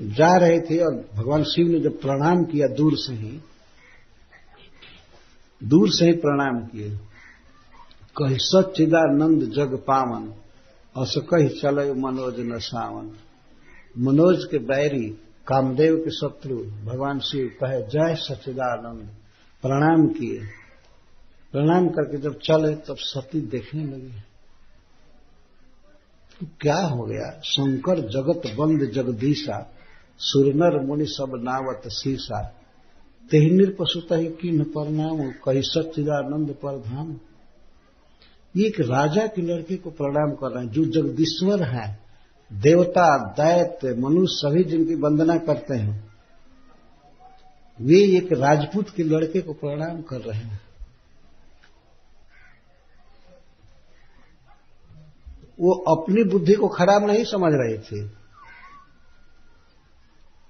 जा रही थी और भगवान शिव ने जब प्रणाम किया, दूर से ही प्रणाम किए। कही सच्चिदानंद जग पावन, अस कही चले मनोज न सावन। मनोज के बैरी, कामदेव के शत्रु भगवान शिव कहे जय सच्चिदानंद, प्रणाम किए। प्रणाम करके जब चले तब सती देखने लगी, तो क्या हो गया? शंकर जगत बंद जगदीशा, सुरनर मुनि सब नावत शीशा। तेहि निरपसुत ही किन्ह प्रणाम, कही सच्चिदानंद पर धाम। ये एक राजा के लड़के को प्रणाम कर रहे हैं, जो जगदीश्वर है, देवता दैत्य मनुष्य सभी जिनकी वंदना करते हैं, वे एक राजपूत के लड़के को प्रणाम कर रहे हैं। वो अपनी बुद्धि को खराब नहीं समझ रही थी,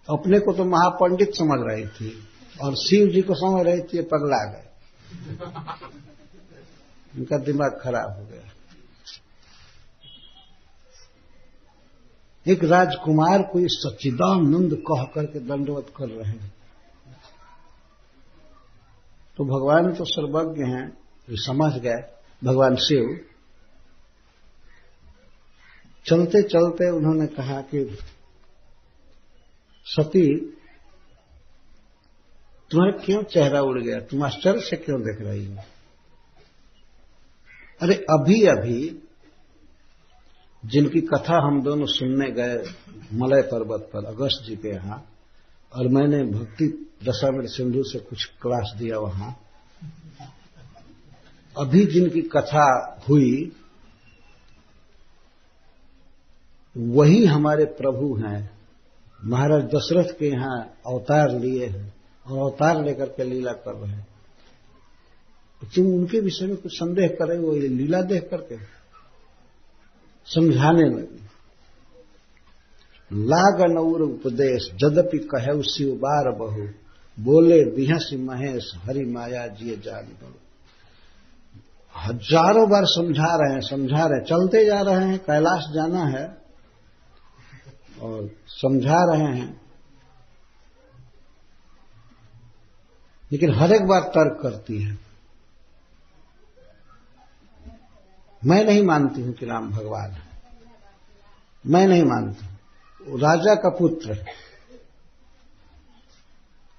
अपने को तो महापंडित समझ रही थी, और शिव जी को समझ रही थी ये पगला गए, उनका दिमाग खराब हो गया। एक राजकुमार को इस सच्चिदानंद कह करके दंडवत कर रहे हैं, तो भगवान तो सर्वज्ञ हैं, ये समझ गए भगवान शिव। चलते चलते उन्होंने कहा कि सती, तुम्हारा क्यों चेहरा उड़ गया, तुम आश्चर्य से क्यों देख रही हो? अरे अभी अभी जिनकी कथा हम दोनों सुनने गए मलय पर्वत पर अगस्त जी के यहां, और मैंने भक्ति दशामृत सिंधु से कुछ क्लास दिया वहां, अभी जिनकी कथा हुई वही हमारे प्रभु हैं, महाराज दशरथ के यहां अवतार लिए हैं और अवतार लेकर के लीला कर रहे हैं। तुम उनके विषय में कुछ संदेह कर रहे हो, ये लीला देख करके समझाने लगी। लागन और उपदेश जदपि कहे शिव बार बहु, बोले बिहसी महेश हरि माया जिये जान दो। हजारों बार समझा रहे हैं, चलते जा रहे हैं, कैलाश जाना है और समझा रहे हैं, लेकिन हर एक बार तर्क करती है। मैं नहीं मानती हूं कि राम भगवान है, मैं नहीं मानती, वो राजा का पुत्र है।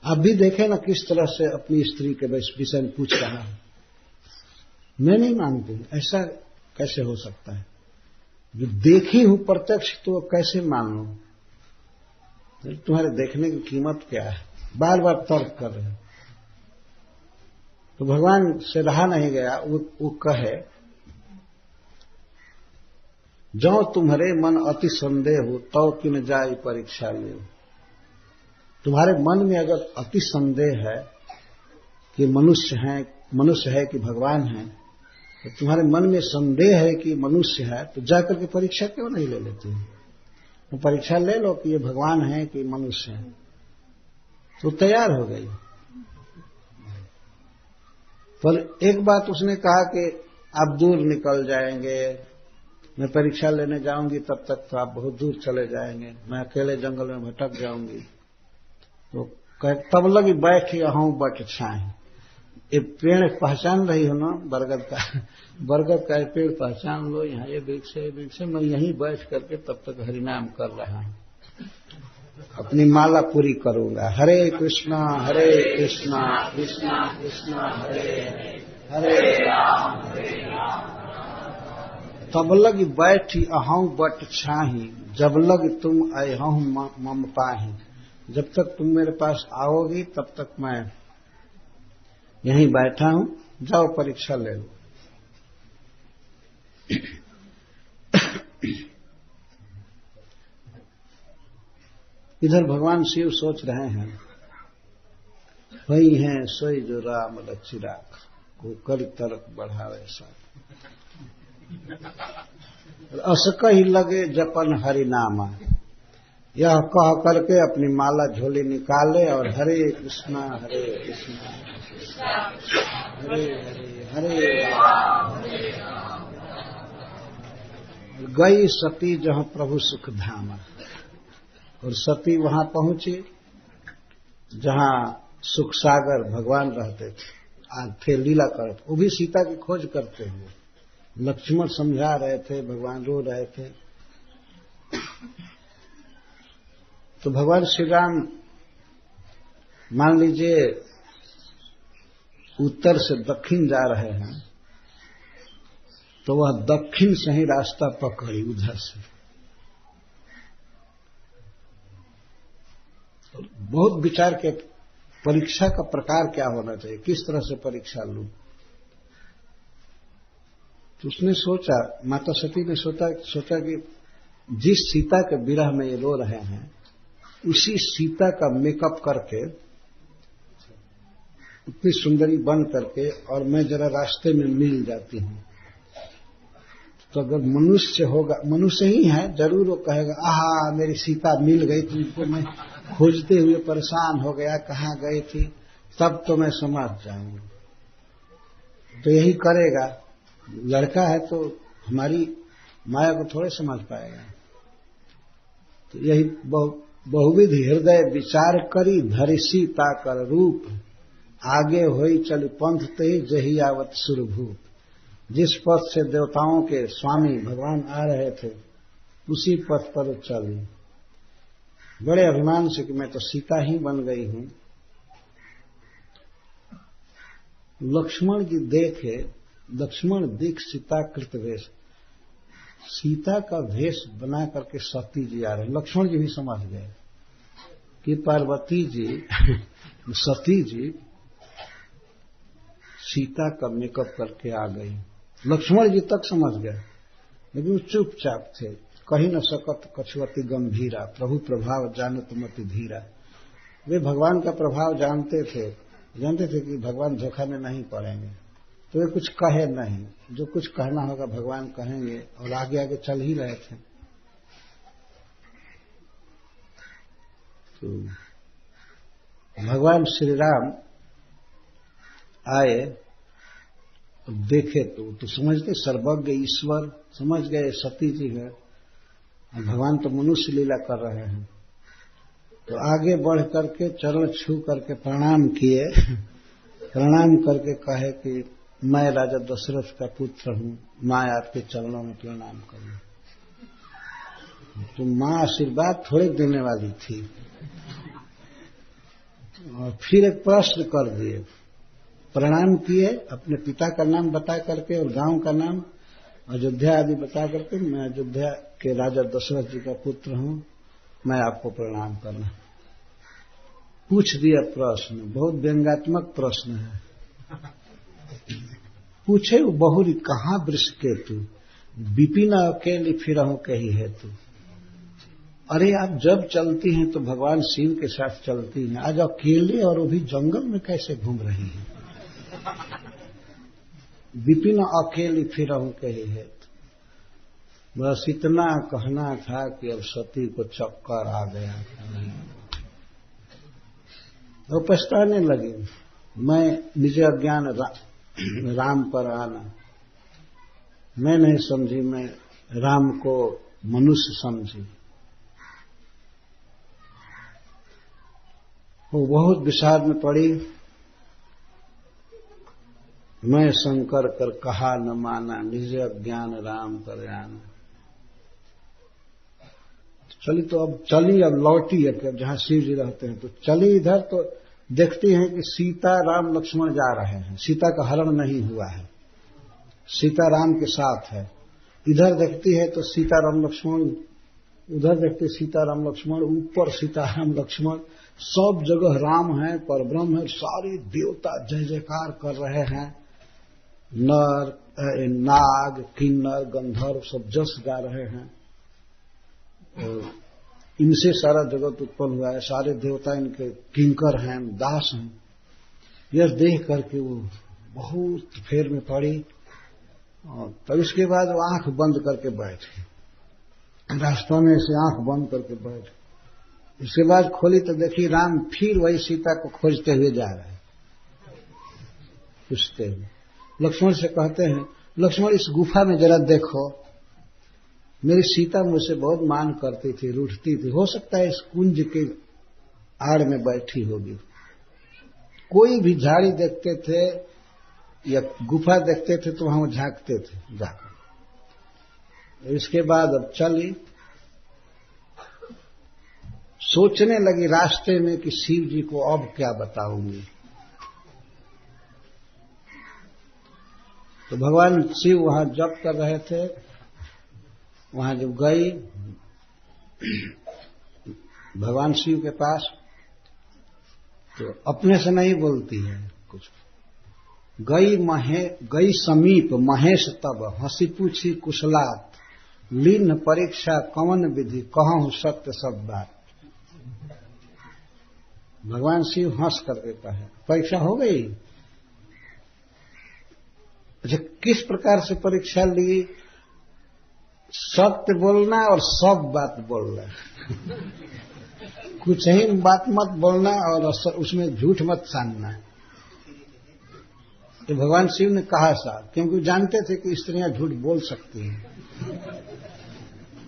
आप भी देखें ना किस तरह से अपनी स्त्री के विषय में पूछ रहा है। मैं नहीं मानती हूं, ऐसा कैसे हो सकता है? जो देखी हूं प्रत्यक्ष तो कैसे मान लूं? तुम्हारे देखने की कीमत क्या है? बार बार तर्क कर रहे हैं। तो भगवान से रहा नहीं गया, वो कहे जो तुम्हारे मन अति संदेह हो तो किन जाई परीक्षा ले। तुम्हारे मन में अगर अति संदेह है कि मनुष्य है कि भगवान है, तो तुम्हारे मन में संदेह है कि मनुष्य है, तो जाकर के परीक्षा क्यों नहीं ले लेते हो? तो परीक्षा ले लो कि ये भगवान है कि मनुष्य है, तो तैयार हो गई। पर एक बात उसने कहा कि आप दूर निकल जाएंगे, मैं परीक्षा लेने जाऊंगी तब तक तो आप बहुत दूर चले जाएंगे, मैं अकेले जंगल में भटक जाऊंगी। तो तब लगी बैठी अहूं बट छाए। ये पेड़ पहचान रही हो ना, बरगद का ये पेड़ पहचान लो, यहाँ ये वृक्ष है, मैं यहीं बैठ करके तब तक हरिनाम कर रहा हूं, अपनी माला पूरी करूंगा। हरे कृष्णा कृष्णा कृष्णा हरे हरे राम तब लग बैठी अहूं बट छाही, जब लग तुम अहूं मम पाही। जब तक तुम मेरे पास आओगी तब तक मैं यहीं बैठा हूं, जाओ परीक्षा ले लो। इधर भगवान शिव सोच रहे हैं होई हैं सोई जो राम लचिराख को कर तरक बढ़ावे सा। असक ही लगे जपन हरि नामा, यह कह करके अपनी माला झोली निकाले और हरे कृष्णा हरे हरे हरे गई सती जहां प्रभु सुख धामा। और सती वहां पहुंची जहां सुख सागर भगवान रहते थे, आज थे लीला करते, वो भी सीता की खोज करते हुए। लक्ष्मण समझा रहे थे, भगवान रो रहे थे। तो भगवान श्री राम मान लीजिए उत्तर से दक्षिण जा रहे हैं, तो वह दक्षिण से ही रास्ता पकड़ी उधर से। बहुत विचार के परीक्षा का प्रकार क्या होना चाहिए, किस तरह से परीक्षा लूं। तो उसने सोचा, माता सती ने सोचा कि जिस सीता के विरह में ये रो रहे हैं उसी सीता का मेकअप करके, उतनी सुंदरी बन करके, और मैं जरा रास्ते में मिल जाती हूं, तो अगर मनुष्य होगा, मनुष्य ही है, जरूर वो कहेगा आहा मेरी सीता मिल गई, तुमको मैं खोजते हुए परेशान हो गया, कहाँ गई थी, तब तो मैं समझ जाऊंगा। तो यही करेगा। लड़का है तो हमारी माया को थोड़े समझ पाएगा। तो यही बहुविध हृदय विचार करी, धरि सीता कर रूप, आगे होई चली पंथ ते जही आवत सुरभूप। जिस पथ से देवताओं के स्वामी भगवान आ रहे थे उसी पथ पर चली, बड़े अभिमान से कि मैं तो सीता ही बन गई हूं। लक्ष्मण जी देखे, लक्ष्मण देख सीता कृत वेश, सीता का वेश बना करके सती जी आ रहे। लक्ष्मण जी भी समझ गए कि पार्वती जी सती जी सीता का मेकअप करके आ गई। लक्ष्मण जी तक समझ गए, लेकिन चुपचाप थे। कही न सकत कछुअति गंभीरा, प्रभु प्रभाव जानत मति धीरा। वे भगवान का प्रभाव जानते थे कि भगवान धोखा में नहीं पड़ेंगे, तो वे कुछ कहे नहीं। जो कुछ कहना होगा भगवान कहेंगे, और आगे आगे चल ही रहे थे। तो भगवान श्री राम आए, देखे तो समझते सर्वज्ञ ईश्वर, समझ गए सती जी है, और भगवान तो मनुष्य लीला कर रहे हैं। तो आगे बढ़ करके चरण छू करके प्रणाम किए। प्रणाम करके कहे कि मैं राजा दशरथ का पुत्र हूं, मां आपके चरणों में प्रणाम करूं। तो मां आशीर्वाद थोड़े देने वाली थी। और फिर एक प्रश्न कर दिए, प्रणाम किए, अपने पिता का नाम बता करके और गांव का नाम अयोध्या आदि बता करके, मैं अयोध्या के राजा दशरथ जी का पुत्र हूं, मैं आपको प्रणाम करना। पूछ दिया प्रश्न, बहुत व्यंग्यात्मक प्रश्न है। पूछे वो बहुरी कहां वृष के तू, विपिन अकेली फिरहूं कही है तू। अरे आप जब चलती हैं तो भगवान शिव के साथ चलती हैं, आज अकेले और वो भी जंगल में कैसे घूम रही हैं। विपिन अकेली फिरहूं कही है। बस इतना कहना था कि अब सती को चक्कर आ गया। वो पछताने लगी, मैं निज अज्ञान राम पर आना, मैं नहीं समझी, मैं राम को मनुष्य समझी। वो बहुत विषाद में पड़ी। मैं शंकर कर कहा न माना, निज अज्ञान राम पर आना। चली तो अब चली, अब लौटी, अब जहां शिव जी रहते हैं तो चली इधर, तो देखती हैं कि सीता राम लक्ष्मण जा रहे हैं। सीता का हरण नहीं हुआ है, सीता राम के साथ है। इधर देखती है तो सीता राम लक्ष्मण, उधर देखते सीता राम लक्ष्मण, ऊपर सीता राम लक्ष्मण, सब जगह राम है, परब्रह्म है, सारे देवता जय जयकार कर रहे हैं। नर नाग किन्नर गंधर्व सब जस गा रहे हैं, और इनसे सारा जगत उत्पन्न हुआ है। सारे देवता इनके किंकर हैं, दास हैं। यह देख करके वो बहुत फेर में पड़ी और तब इसके बाद वो आंख बंद करके बैठ गई। रास्ता में ऐसे आंख बंद करके बैठ गई। इसके बाद खोली तो देखी राम फिर वही सीता को खोजते हुए जा रहे हैं, पूछते हुए। लक्ष्मण से कहते हैं, लक्ष्मण इस गुफा में जरा देखो, मेरी सीता मुझसे बहुत मान करती थी, रूठती थी, हो सकता है इस कुंज के आड़ में बैठी होगी। कोई भी झाड़ी देखते थे या गुफा देखते थे तो वहां झांकते थे जाकर। इसके बाद अब चली, सोचने लगी रास्ते में कि शिव जी को अब क्या बताऊंगी। तो भगवान शिव वहां जप कर रहे थे। वहां जब गई भगवान शिव के पास तो अपने से नहीं बोलती है कुछ। गई समीप महेश तब हंसी पूछी कुशलात, लीन परीक्षा कवन विधि कहूं सत्य सब बात। भगवान शिव हंस करके कहे, परीक्षा हो गई? अच्छा, किस प्रकार से परीक्षा ली? सत्य बोलना और सब बात बोलना। कुछ ही बात मत बोलना और उसमें झूठ मत सानना। तो भगवान शिव ने कहा सा, क्योंकि जानते थे कि स्त्रियां झूठ बोल सकती हैं,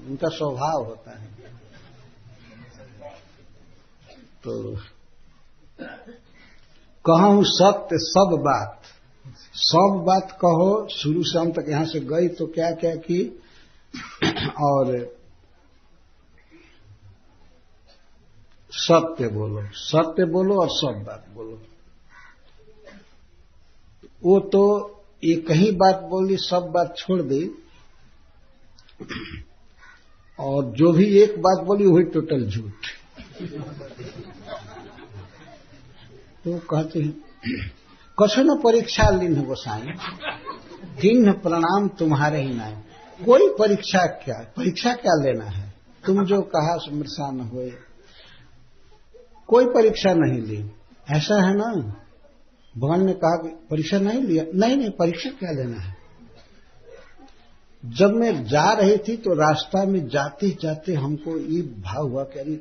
उनका स्वभाव होता है। तो कहूं सत्य सब बात, सब बात कहो, शुरू से हम तक यहां से गई तो क्या क्या की, और सत्य बोलो और सब बात बोलो। वो तो एक ही बात बोली, सब बात छोड़ दी, और जो भी एक बात बोली वही टोटल झूठ। तो कहते हैं, कछु न परीक्षा लीन गोसाई, किन्ह प्रणाम तुम्हारे ही नाय। कोई परीक्षा क्या लेना है, तुम जो कहा समृसा न होए। कोई परीक्षा नहीं ली, ऐसा है ना। भगवान ने कहा कि परीक्षा नहीं लिया, नहीं परीक्षा क्या लेना है। जब मैं जा रही थी तो रास्ता में जाते जाते हमको ये भाव हुआ कि अरे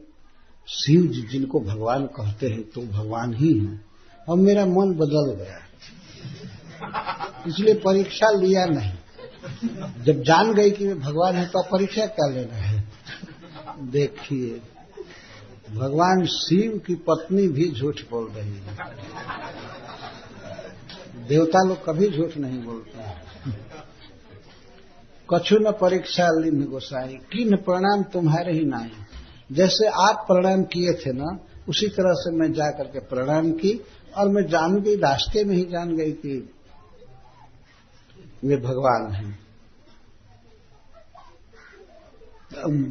शिव जी जिनको भगवान कहते हैं तो भगवान ही हैं। अब मेरा मन बदल गया, इसलिए परीक्षा लिया नहीं। जब जान गई कि वे भगवान है तो परीक्षा क्या लेना है। देखिए, भगवान शिव की पत्नी भी झूठ बोल रही है। देवता लोग कभी झूठ नहीं बोलते हैं। कछु न परीक्षा लिन गोसाई, किन प्रणाम तुम्हारे ही नाई। जैसे आप प्रणाम किए थे ना, उसी तरह से मैं जा करके प्रणाम की, और मैं जान गई, रास्ते में ही जान गई कि वे भगवान हैं।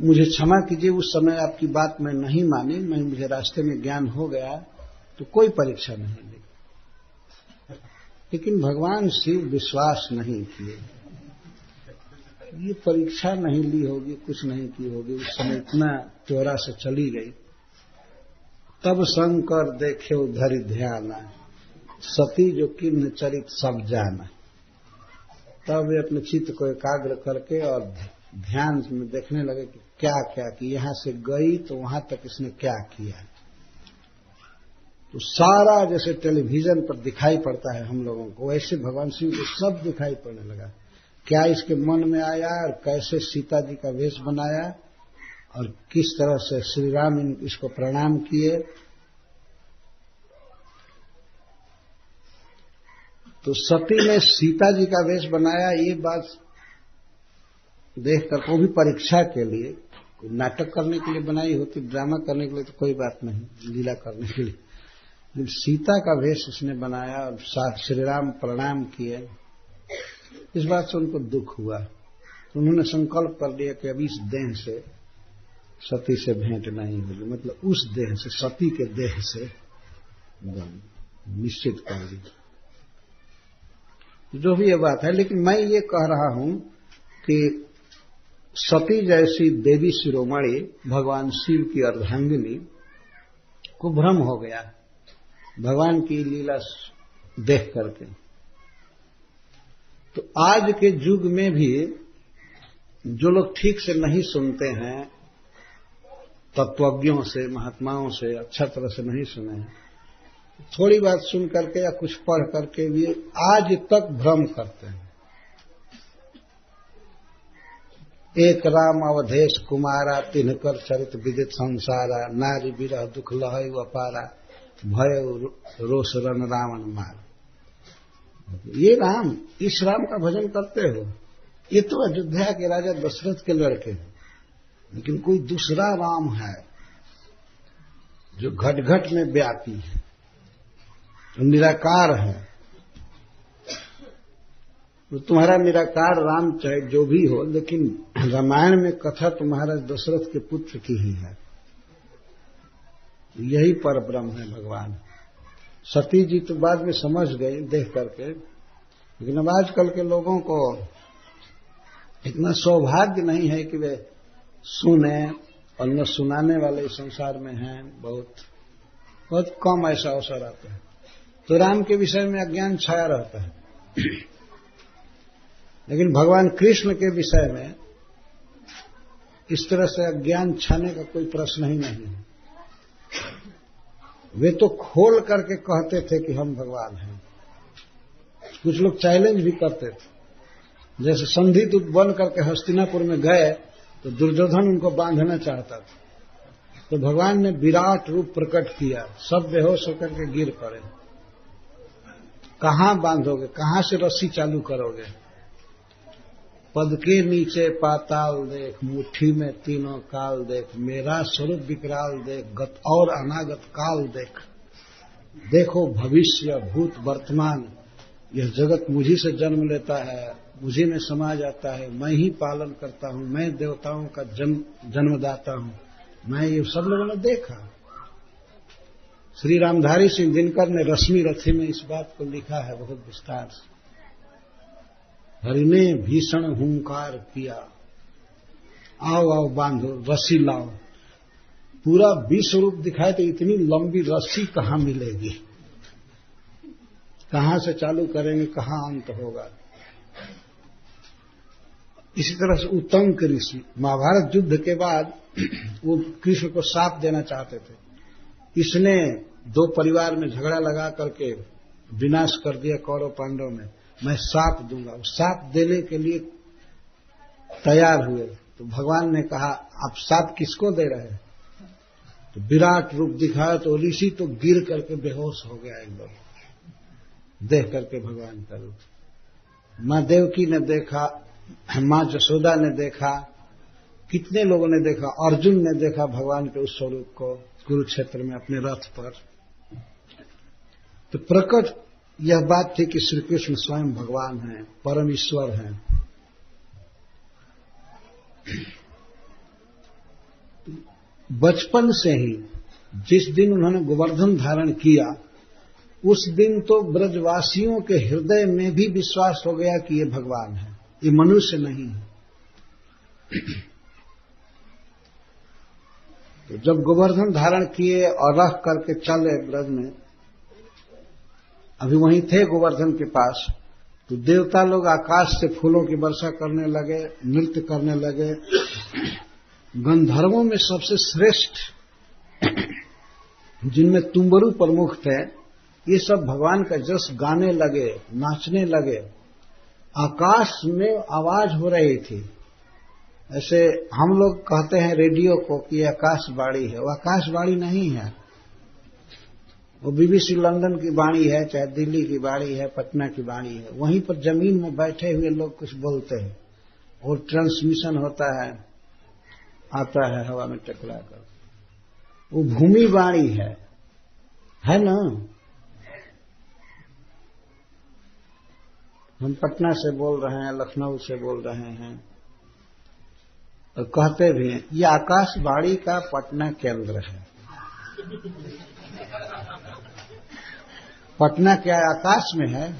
मुझे क्षमा कीजिए, उस समय आपकी बात मैं नहीं मानी, मुझे रास्ते में ज्ञान हो गया, तो कोई परीक्षा नहीं ली। लेकिन भगवान शिव विश्वास नहीं किए, ये परीक्षा नहीं ली होगी, कुछ नहीं की होगी। उस समय इतना त्वरा से चली गई। तब शंकर देखे उधर ध्यान, सती जो किन्न चरित सब जाना। तब वे अपने चित्त को एकाग्र करके और ध्यान में देखने लगे कि क्या क्या कि यहां से गई तो वहां तक इसने क्या किया। तो सारा जैसे टेलीविजन पर दिखाई पड़ता है हम लोगों को, वैसे भगवान शिव को सब दिखाई पड़ने लगा। क्या इसके मन में आया और कैसे सीता जी का वेश बनाया और किस तरह से श्री राम इसको प्रणाम किए। तो सती ने सीता जी का वेश बनाया, ये बात देखकर, वो भी परीक्षा के लिए, नाटक करने के लिए बनाई होती, ड्रामा करने के लिए तो कोई बात नहीं, लीला करने के लिए। जब सीता का वेश उसने बनाया और साथ श्री राम प्रणाम किए, इस बात से उनको दुख हुआ। तो उन्होंने संकल्प कर लिया कि अब इस देह से सती से भेंट नहीं होगी, मतलब उस देह से, सती के देह से निश्चित कर दी। जो भी ये बात है, लेकिन मैं ये कह रहा हूं कि सती जैसी देवी शिरोमणि भगवान शिव की अर्धांगिनी को भ्रम हो गया। भगवान की लीला देख करके। तो आज के युग में भी जो लोग ठीक से नहीं सुनते हैं, तत्वज्ञों से, महात्माओं से अच्छा तरह से नहीं सुने हैं, थोड़ी बात सुन करके या कुछ पढ़ करके भी आज तक भ्रम करते हैं। एक राम अवधेश कुमारा, तिनकर चरित विदित संसारा, नारी विरह दुख लहै अपारा, भय रोष रन रावण मार। ये राम, इस राम का भजन करते हो? ये तो अयोध्या के राजा दशरथ के लड़के हैं, लेकिन कोई दूसरा राम है जो घट घट में व्यापी है, निराकार है। तो तुम्हारा निराकार राम चाहे जो भी हो, लेकिन रामायण में कथा तो महाराज दशरथ के पुत्र की ही है। यही परब्रह्म है भगवान। सती जी तो बाद में समझ गई देख करके, लेकिन अब आजकल के लोगों को इतना सौभाग्य नहीं है कि वे सुने, और न सुनाने वाले इस संसार में हैं। बहुत कम ऐसा अवसर आता है। तो राम के विषय में अज्ञान छाया रहता है, लेकिन भगवान कृष्ण के विषय में इस तरह से अज्ञान छाने का कोई प्रश्न ही नहीं है। वे तो खोल करके कहते थे कि हम भगवान हैं। कुछ लोग चैलेंज भी करते थे। जैसे संधिदूत बन करके हस्तिनापुर में गए तो दुर्योधन उनको बांधना चाहता था, तो भगवान ने विराट रूप प्रकट किया, सब बेहोश होकर के गिर पड़े। कहां बांधोगे, कहां से रस्सी चालू करोगे? पद के नीचे पाताल देख, मुट्ठी में तीनों काल देख, मेरा स्वरूप विकराल देख, गत और अनागत काल देख। देखो भविष्य भूत वर्तमान, यह जगत मुझी से जन्म लेता है, मुझी में समा जाता है, मैं ही पालन करता हूं, मैं देवताओं का जन्मदाता हूं, मैं ये सब लोगों ने देखा। श्री रामधारी सिंह दिनकर ने रश्मि रथी में इस बात को लिखा है बहुत विस्तार से। हरि ने भीषण हुंकार किया, आओ आओ बांधो, रस्सी लाओ। पूरा विश्व रूप दिखाए तो इतनी लंबी रस्सी कहां मिलेगी, कहां से चालू करेंगे, कहां अंत होगा। इसी तरह से उत्तंक ऋषि महाभारत युद्ध के बाद वो कृष्ण को शाप देना चाहते थे। इसने दो परिवार में झगड़ा लगा करके विनाश कर दिया कौरव पांडव में, मैं शाप दूंगा। शाप देने के लिए तैयार हुए तो भगवान ने कहा आप शाप किसको दे रहे हैं? तो विराट रूप दिखाया तो ऋषि तो गिर करके बेहोश हो गया एकदम देख करके भगवान का रूप। मां देवकी ने देखा, मां जसोदा ने देखा, कितने लोगों ने देखा, अर्जुन ने देखा भगवान के उस स्वरूप को कुरुक्षेत्र में अपने रथ पर। तो प्रकट यह बात थी कि श्री कृष्ण स्वयं भगवान हैं, परम ईश्वर हैं। बचपन से ही जिस दिन उन्होंने गोवर्धन धारण किया, उस दिन तो ब्रजवासियों के हृदय में भी विश्वास हो गया कि ये भगवान है, ये मनुष्य नहीं है। तो जब गोवर्धन धारण किए और रख करके चले ब्रज में, अभी वहीं थे गोवर्धन के पास, तो देवता लोग आकाश से फूलों की वर्षा करने लगे, नृत्य करने लगे। गंधर्वों में सबसे श्रेष्ठ जिनमें तुम्बरु प्रमुख थे, ये सब भगवान का जस गाने लगे, नाचने लगे। आकाश में आवाज हो रही थी। ऐसे हम लोग कहते हैं रेडियो को कि आकाशवाणी है, वो आकाशवाणी नहीं है, वो बीबीसी लंदन की वाणी है, चाहे दिल्ली की वाणी है, पटना की वाणी है। वहीं पर जमीन में बैठे हुए लोग कुछ बोलते हैं और ट्रांसमिशन होता है, आता है हवा में टकरा कर। वो भूमि वाणी है ना। हम पटना से बोल रहे हैं, लखनऊ से बोल रहे हैं, और कहते भी हैं ये आकाशवाणी का पटना केंद्र है। पटना क्या आकाश में है?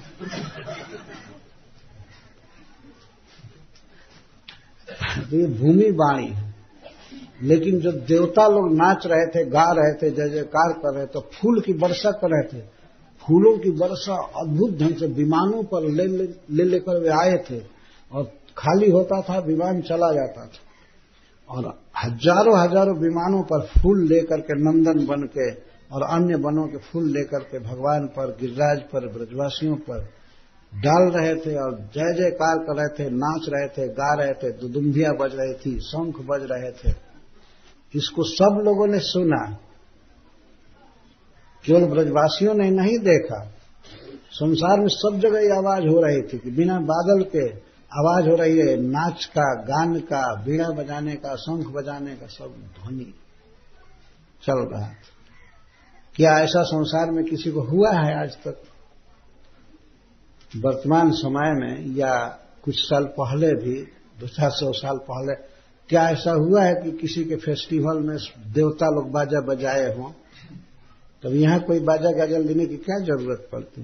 तो ये भूमि वाणी है। लेकिन जो देवता लोग नाच रहे थे, गा रहे थे, जय जयकार कर रहे थे, तो फूल की वर्षा कर रहे थे, फूलों की वर्षा अद्भुत ढंग से विमानों पर ले लेकर वे आए थे और खाली होता था, विमान चला जाता था और हजारों हजारों विमानों पर फूल लेकर के नंदन बन के और अन्य वनों के फूल लेकर के भगवान पर, गिरिराज पर, ब्रजवासियों पर डाल रहे थे और जय जयकार कर रहे थे, नाच रहे थे, गा रहे थे, दुदुम्बियां बज रही थी, शंख बज रहे थे। इसको सब लोगों ने सुना, केवल ब्रजवासियों ने नहीं देखा, संसार में सब जगह ये आवाज हो रही थी कि बिना बादल के आवाज हो रही है, नाच का, गान का, बीड़ा बजाने का, शंख बजाने का, सब ध्वनि चल रहा था। क्या ऐसा संसार में किसी को हुआ है आज तक? वर्तमान समय में या कुछ साल पहले भी, 200 साल पहले, क्या ऐसा हुआ है कि किसी के फेस्टिवल में देवता लोग बाजा बजाए हों? तब यहां कोई बाजा गाजल देने की क्या जरूरत पड़ती?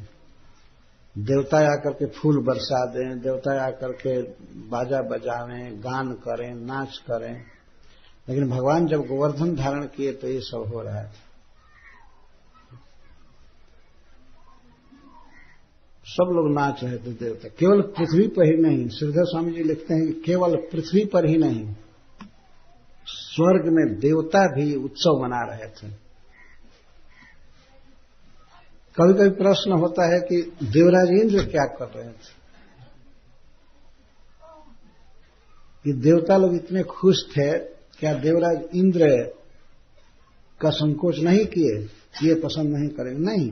देवता आकर के फूल बरसा दें, देवता आकर के बाजा बजावें, गान करें, नाच करें, लेकिन भगवान जब गोवर्धन धारण किए तो ये सब हो रहा है। सब लोग नाच रहे थे देवता, केवल पृथ्वी पर ही नहीं। श्रीधर स्वामी जी लिखते हैं कि केवल पृथ्वी पर ही नहीं, स्वर्ग में देवता भी उत्सव मना रहे थे। कभी कभी प्रश्न होता है कि देवराज इंद्र क्या कर रहे थे कि देवता लोग इतने खुश थे, क्या देवराज इंद्र का संकोच नहीं किए, ये पसंद नहीं करेंगे? नहीं,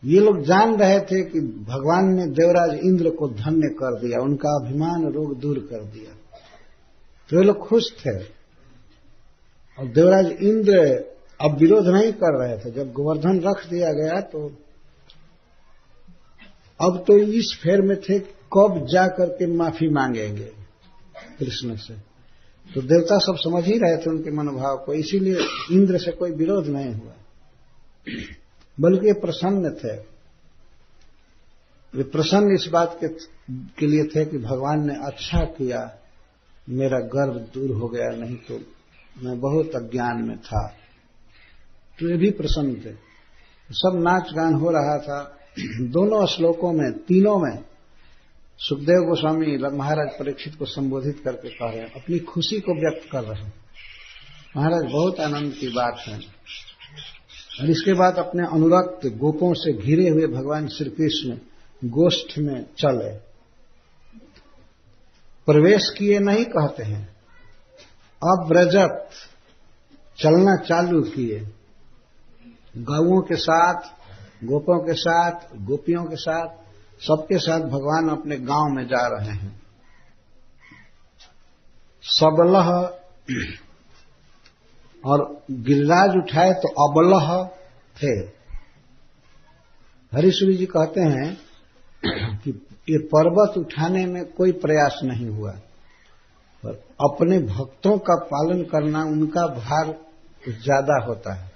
ये लोग जान रहे थे कि भगवान ने देवराज इंद्र को धन्य कर दिया, उनका अभिमान रोग दूर कर दिया, तो ये लोग खुश थे। और देवराज इंद्र अब विरोध नहीं कर रहे थे। जब गोवर्धन रख दिया गया तो अब तो इस फेर में थे कब जा करके माफी मांगेंगे कृष्ण से। तो देवता सब समझ ही रहे थे उनके मनोभाव को, इसीलिए इंद्र से कोई विरोध नहीं हुआ, बल्कि प्रसन्न थे। वे प्रसन्न इस बात के लिए थे कि भगवान ने अच्छा किया, मेरा गर्व दूर हो गया, नहीं तो मैं बहुत अज्ञान में था। तो ये भी प्रसन्न थे। सब नाच गान हो रहा था। दोनों श्लोकों में, तीनों में सुखदेव गोस्वामी महाराज परीक्षित को संबोधित करके कह रहे हैं, अपनी खुशी को व्यक्त कर रहे हैं। महाराज बहुत आनंद की बात है। और इसके बाद अपने अनुरक्त गोपों से घिरे हुए भगवान श्री कृष्ण गोष्ठ में चले, प्रवेश किए नहीं कहते हैं, अब्रजत, चलना चालू किए। गौओं के साथ, गोपों के साथ, गोपियों के साथ, सबके साथ भगवान अपने गांव में जा रहे हैं। सबलह, और गिरिराज उठाए तो अबलह थे। हरीश्वरी जी कहते हैं कि ये पर्वत उठाने में कोई प्रयास नहीं हुआ, पर अपने भक्तों का पालन करना उनका भार ज्यादा होता है।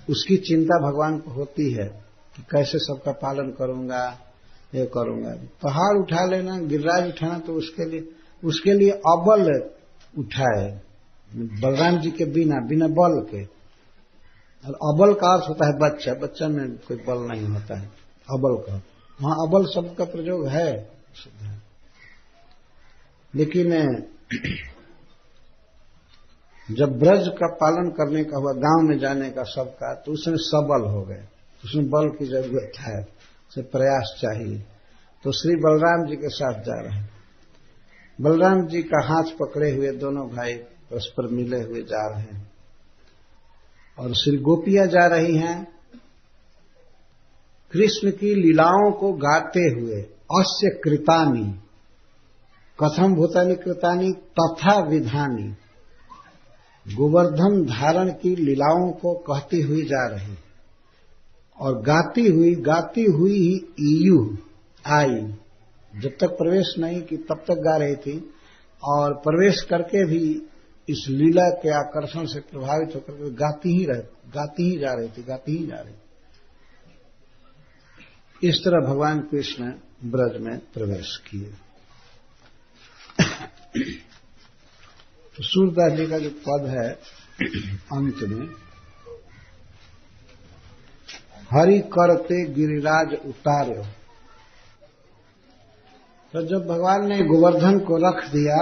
उसकी चिंता भगवान को होती है कि कैसे सबका पालन करूंगा, ये करूंगा। पहाड़ उठा लेना, गिरिराज उठाना, तो उसके लिए अबल उठाए, बलराम जी के बिना बल के। और अबल का अर्थ होता है बच्चा, बच्चा में कोई बल नहीं होता है अबल का। वहां अबल शब्द का प्रयोग है, लेकिन जब ब्रज का पालन करने का हुआ, गांव में जाने का सबका, तो उसमें सबल हो गए। उसमें बल की जरूरत है, उसे प्रयास चाहिए। तो श्री बलराम जी के साथ जा रहे हैं। बलराम जी का हाथ पकड़े हुए दोनों भाई परस्पर मिले हुए जा रहे हैं। और श्री गोपियां जा रही हैं कृष्ण की लीलाओं को गाते हुए। अस्य कृतानि, कथम भूतानि कृतानि तथा विधानी, गोवर्धन धारण की लीलाओं को कहती हुई जा रही और गाती हुई ही ईयु आई। जब तक प्रवेश नहीं की तब तक गा रही थी, और प्रवेश करके भी इस लीला के आकर्षण से प्रभावित होकर गाती ही जा रही थी। इस तरह भगवान कृष्ण ब्रज में प्रवेश किए। तो सूरदास जी का जो पद है अंत में, हरि करते गिरिराज उतार्यो। तो जब भगवान ने गोवर्धन को रख दिया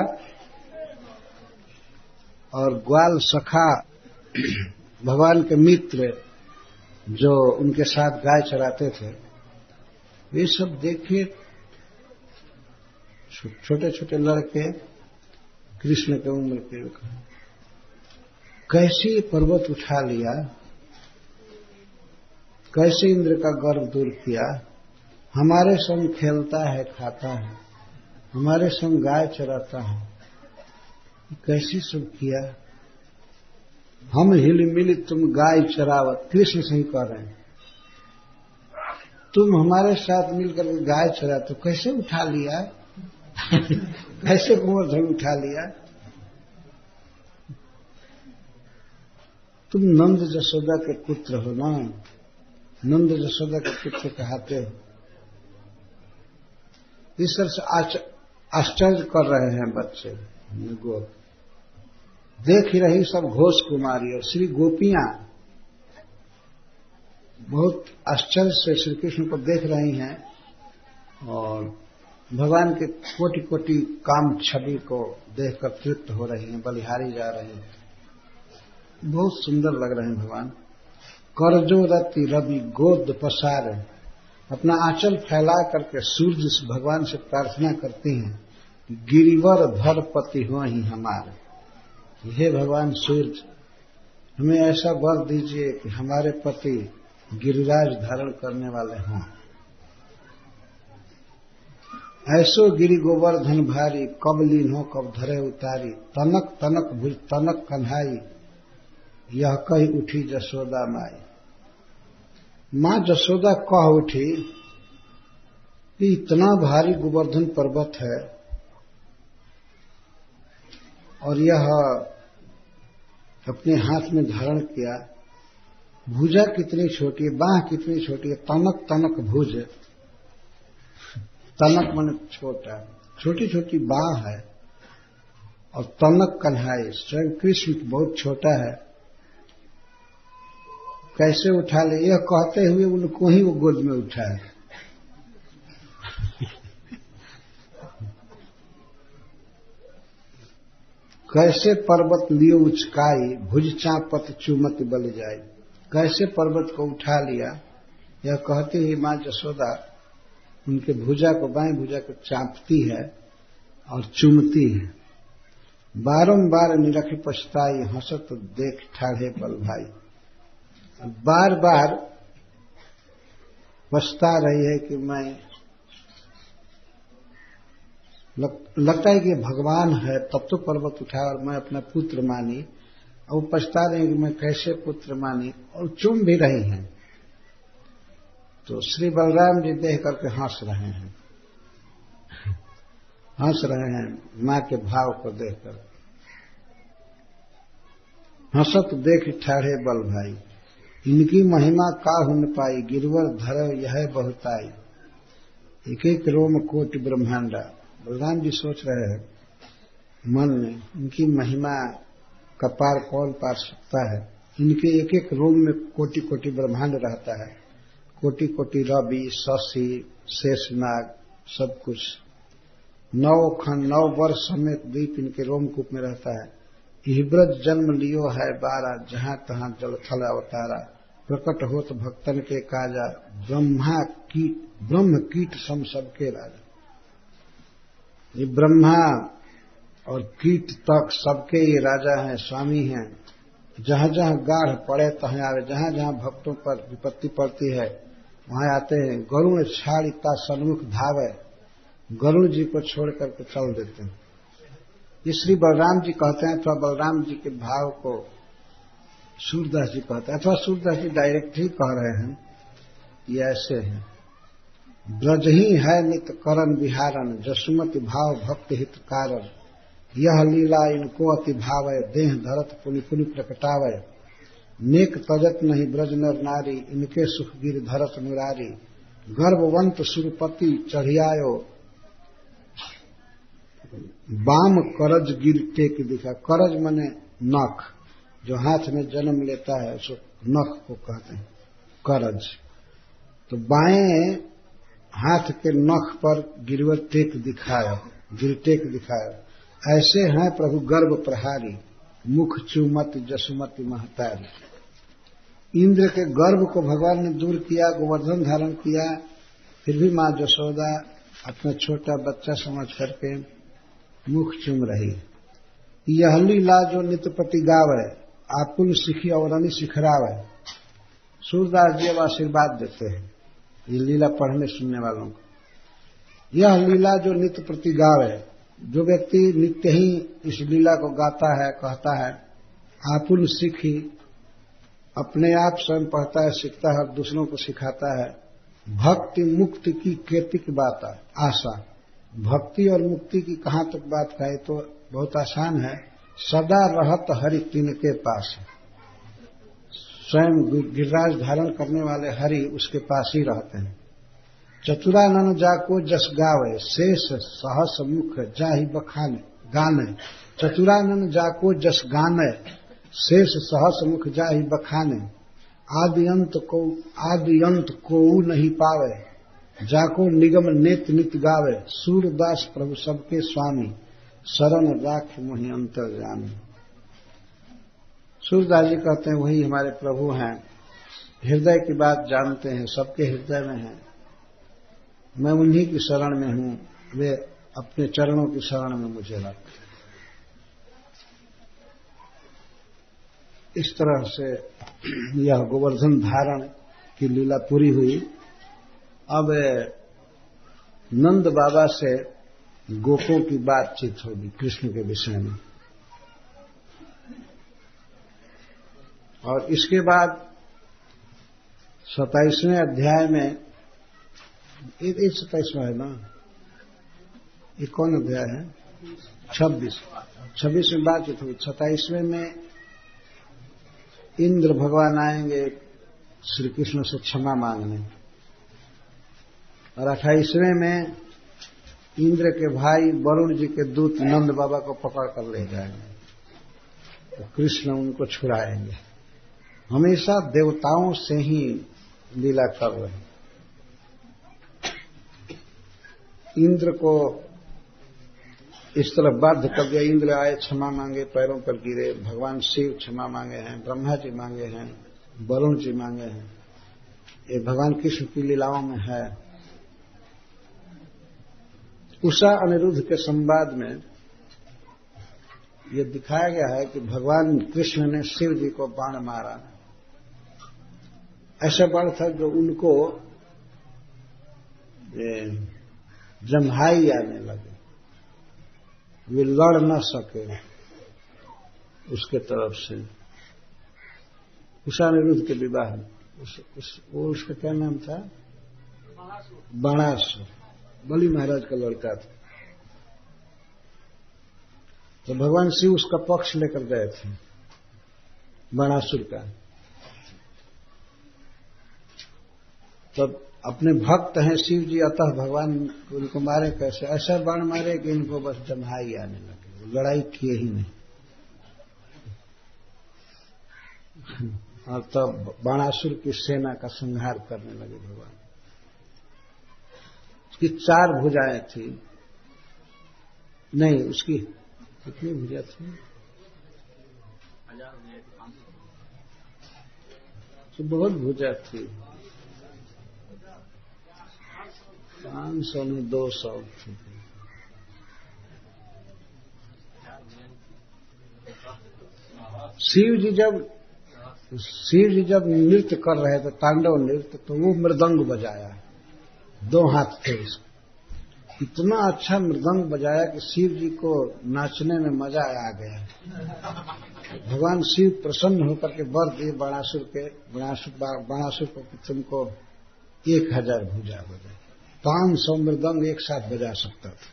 और ग्वाल सखा भगवान के मित्र जो उनके साथ गाय चराते थे वे सब देखे छोटे छोटे लड़के कृष्ण के उम्र के कैसे पर्वत उठा लिया, कैसे इंद्र का गर्व दूर किया, हमारे संग खेलता है खाता है, हमारे संग गाय चराता है, कैसे सब किया। हम हिल मिल तुम गाय चरावत, कृष्ण से ही कह रहे हैं, तुम हमारे साथ मिलकर गाय चरा तो कैसे उठा लिया कैसे गोवर्धन उठा लिया। तुम नंद जसोदा के पुत्र हो ना, नंद जसोदा के पुत्र कहते हो। इस तरह से आश्चर्य कर रहे हैं बच्चे। देख ही रही सब घोष कुमारी और श्री गोपियां बहुत आश्चर्य से श्री कृष्ण को देख रही हैं और भगवान के कोटि कोटि काम छवि को देखकर तृप्त हो रही हैं, बलिहारी जा रही हैं। बहुत सुंदर लग रहे हैं भगवान। करजो रति रवि गोद पसार, अपना आंचल फैला करके सूर्य से भगवान से प्रार्थना करती हैं कि गिरिवर धरपति हो ही हमारे। हे भगवान सूर्य, हमें ऐसा वर दीजिए कि हमारे पति गिरिराज धारण करने वाले हों। ऐसो गिरि गोवर्धन भारी, कब लीन हो कब धरे उतारी। तनक तनक भुज तनक कन्हाई, यह कही उठी जसोदा माई। मां जसोदा कह उठी कि इतना भारी गोवर्धन पर्वत है और यह अपने हाथ में धारण किया, भुजा कितनी छोटी है, बाह कितनी छोटी है, तनक तनक भुज, तनक माने छोटा, छोटी छोटी बाह है और तनक कन्हाई, स्वयं कृष्ण बहुत छोटा है, कैसे उठा ले। यह कहते हुए उनको ही वो गोद में उठाए। कैसे पर्वत लियो उचकाई, भुज चापत चुमत बल जाए। कैसे पर्वत को उठा लिया, यह कहते ही मां जसोदा उनके भुजा को, बाएं भुजा को चापती है और चुमती है। बारंबार निरखी पछताई, हंसत देख ठाढ़े बल भाई। बार बार पछता रही है कि मैं, लगता है कि भगवान है तब तो पर्वत उठाया और मैं अपना पुत्र मानी, और वो पछता रहे हैं कि मैं कैसे पुत्र मानी, और चुम भी रही हैं। तो श्री बलराम जी देख करके हंस रहे हैं, हंस रहे हैं मां के भाव को देखकर। हंसत देख ठाढ़े बल भाई, इनकी महिमा काहू न पाई, गिरवर धरो यह बहुताई। एक एक रोम कोटि ब्रह्मांडा। बलराम जी सोच रहे हैं मन में, इनकी महिमा का पार कौन पा सकता है। इनके एक एक रोम में कोटि कोटि ब्रह्मांड रहता है, कोटि कोटि रवि शशि शेषनाग सब कुछ। 9 खंड 9 वर्ष समेत द्वीप इनके रोमकूप में रहता है। हिब्रज जन्म लियो है 12, जहां तहां जल थल अवतारा। प्रकट होत भक्तन के काजा, ब्रह्म कीट सम सबके राजा। ये ब्रह्मा और कीट तक सबके ये राजा हैं, स्वामी हैं। जहां जहां गाढ़ पड़े तहां आवे, जहां जहां भक्तों पर विपत्ति पड़ती है वहां आते हैं। गरुण छाड़िता सन्मुख धावे, गरुड़ जी को छोड़ करके चल देते हैं। ये श्री बलराम जी कहते हैं, अथवा बलराम जी के भाव को सूरदास जी कहते हैं, अथवा सूरदास जी डायरेक्ट ही कह रहे हैं। ये ऐसे हैं, ब्रज ही है नित करन विहारन, जसुमति भाव भक्त हित कारण। यह लीला इनको अति भावय, देह धरत पुनि पुनि प्रकटावय। नेक तजत नहीं ब्रज नर नारी, इनके सुख गिर धरत मुरारी। गर्भवंत सुरपति चढ़ियायो, बाम करज गिर टेक दिखा। करज मने नख, जो हाथ में जन्म लेता है उसको नख को कहते हैं करज। तो बाएं हाथ के नख पर गिरटेक दिखाया। ऐसे हैं प्रभु गर्भ प्रहारी, मुख चूमत जसुमति महतारी। इंद्र के गर्भ को भगवान ने दूर किया, गोवर्धन धारण किया, फिर भी मां यशोदा अपना छोटा बच्चा समझ करके मुख चूम रही। यह लीला जो नित्य प्रति गावे, आपुल सिखी और अनि सिखरावे। सूरदास जी अब आशीर्वाद देते हैं ये लीला पढ़ने सुनने वालों को। यह लीला जो नित्य प्रति गावे, जो व्यक्ति नित्य ही इस लीला को गाता है, कहता है, आपुल सीखी, अपने आप स्वयं पढ़ता है, सीखता है, दूसरों को सिखाता है। भक्ति मुक्ति की केतिक बात आशा, भक्ति और मुक्ति की कहां तक बात कहे तो बहुत आसान है। सदा रहत हरि तिनके पास, स्वयं गिरिराज धारण करने वाले हरि उसके पास ही रहते हैं। चतुरानन जाको जस गावे, शेष सहस मुख जाहि बखाने गाने। चतुरानन जाको जस गाने, शेष सहस मुख जाहि बखाने। आदि अंत को नहीं पावे, जाको निगम नेत नित गावे। सूरदास प्रभु सबके स्वामी, शरण राख मोहि अंतर्यामी। सूरदास जी कहते हैं वही हमारे प्रभु हैं, हृदय की बात जानते हैं, सबके हृदय में हैं। मैं उन्हीं की शरण में हूं, वे अपने चरणों की शरण में मुझे रखते। इस तरह से यह गोवर्धन धारण की लीला पूरी हुई। अब नंद बाबा से गोपों की बातचीत होगी कृष्ण के विषय में, और इसके बाद 27वें अध्याय में, ये 27वां है ना, ये कौन अध्याय है? 26 में बातचीत हुई। 27वें में इंद्र भगवान आएंगे श्री कृष्ण से क्षमा मांगने, और 28वें में इंद्र के भाई वरुण जी के दूत नंद बाबा को पकड़ कर ले जाएंगे, तो कृष्ण उनको छुड़ाएंगे। हमेशा देवताओं से ही लीला कर रहे हैं। इंद्र को इस तरह बाध्य कर दिया, इंद्र आए क्षमा मांगे, पैरों पर गिरे। भगवान शिव क्षमा मांगे हैं, ब्रह्मा जी मांगे हैं, वरुण जी मांगे हैं। ये भगवान कृष्ण की लीलाओं में है। उषा अनिरुद्ध के संवाद में यह दिखाया गया है कि भगवान कृष्ण ने शिव जी को बाण मारा। ऐसा बाण था जो उनको जम्हाई आने लगे, वे लड़ न सके उसके तरफ से। उषा अनिरुद्ध के विवाह में उसका क्या नाम था? बाणासुर, बलि महाराज का लड़का था। तो भगवान शिव उसका पक्ष लेकर गए थे, बाणासुर का। तब अपने भक्त हैं शिव जी, अतः भगवान उनको मारे कैसे? ऐसा बाण मारे कि इनको बस जम्हाई आने लगे, लड़ाई किए ही नहीं। और तब बाणासुर की सेना का संहार करने लगे भगवान। उसकी 4 भुजाएं थी, नहीं उसकी कितनी भुजा थी? तो बहुत भुजा थी, 500 में 200 थी। शिव जी जब नृत्य कर रहे थे, तांडव नृत्य, तो वो मृदंग बजाया, 2 हाथ थे उसके। इतना अच्छा मृदंग बजाया कि शिव जी को नाचने में मजा आ गया। भगवान शिव प्रसन्न होकर के वर दिए बाणासुर को कि तुमको 1000 भुजा बजाए। 500 मृदंग एक साथ बजा सकता था।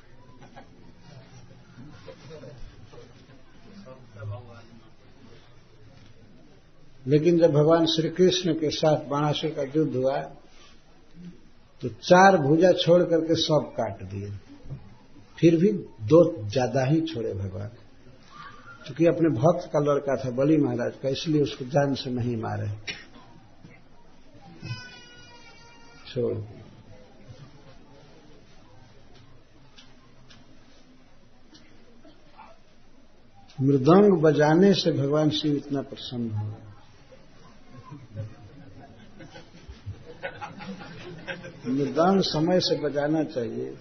लेकिन जब भगवान श्री कृष्ण के साथ बाणासुर का युद्ध हुआ तो 4 भुजा छोड़ करके सब काट दिए। फिर भी 2 ज्यादा ही छोड़े भगवान, क्योंकि अपने भक्त का लड़का था बलि महाराज का, इसलिए उसको जान से नहीं मारे। छोड़ दिया। मृदंग बजाने से भगवान शिव इतना प्रसन्न हुआ। मृदंग समय से बजाना चाहिए।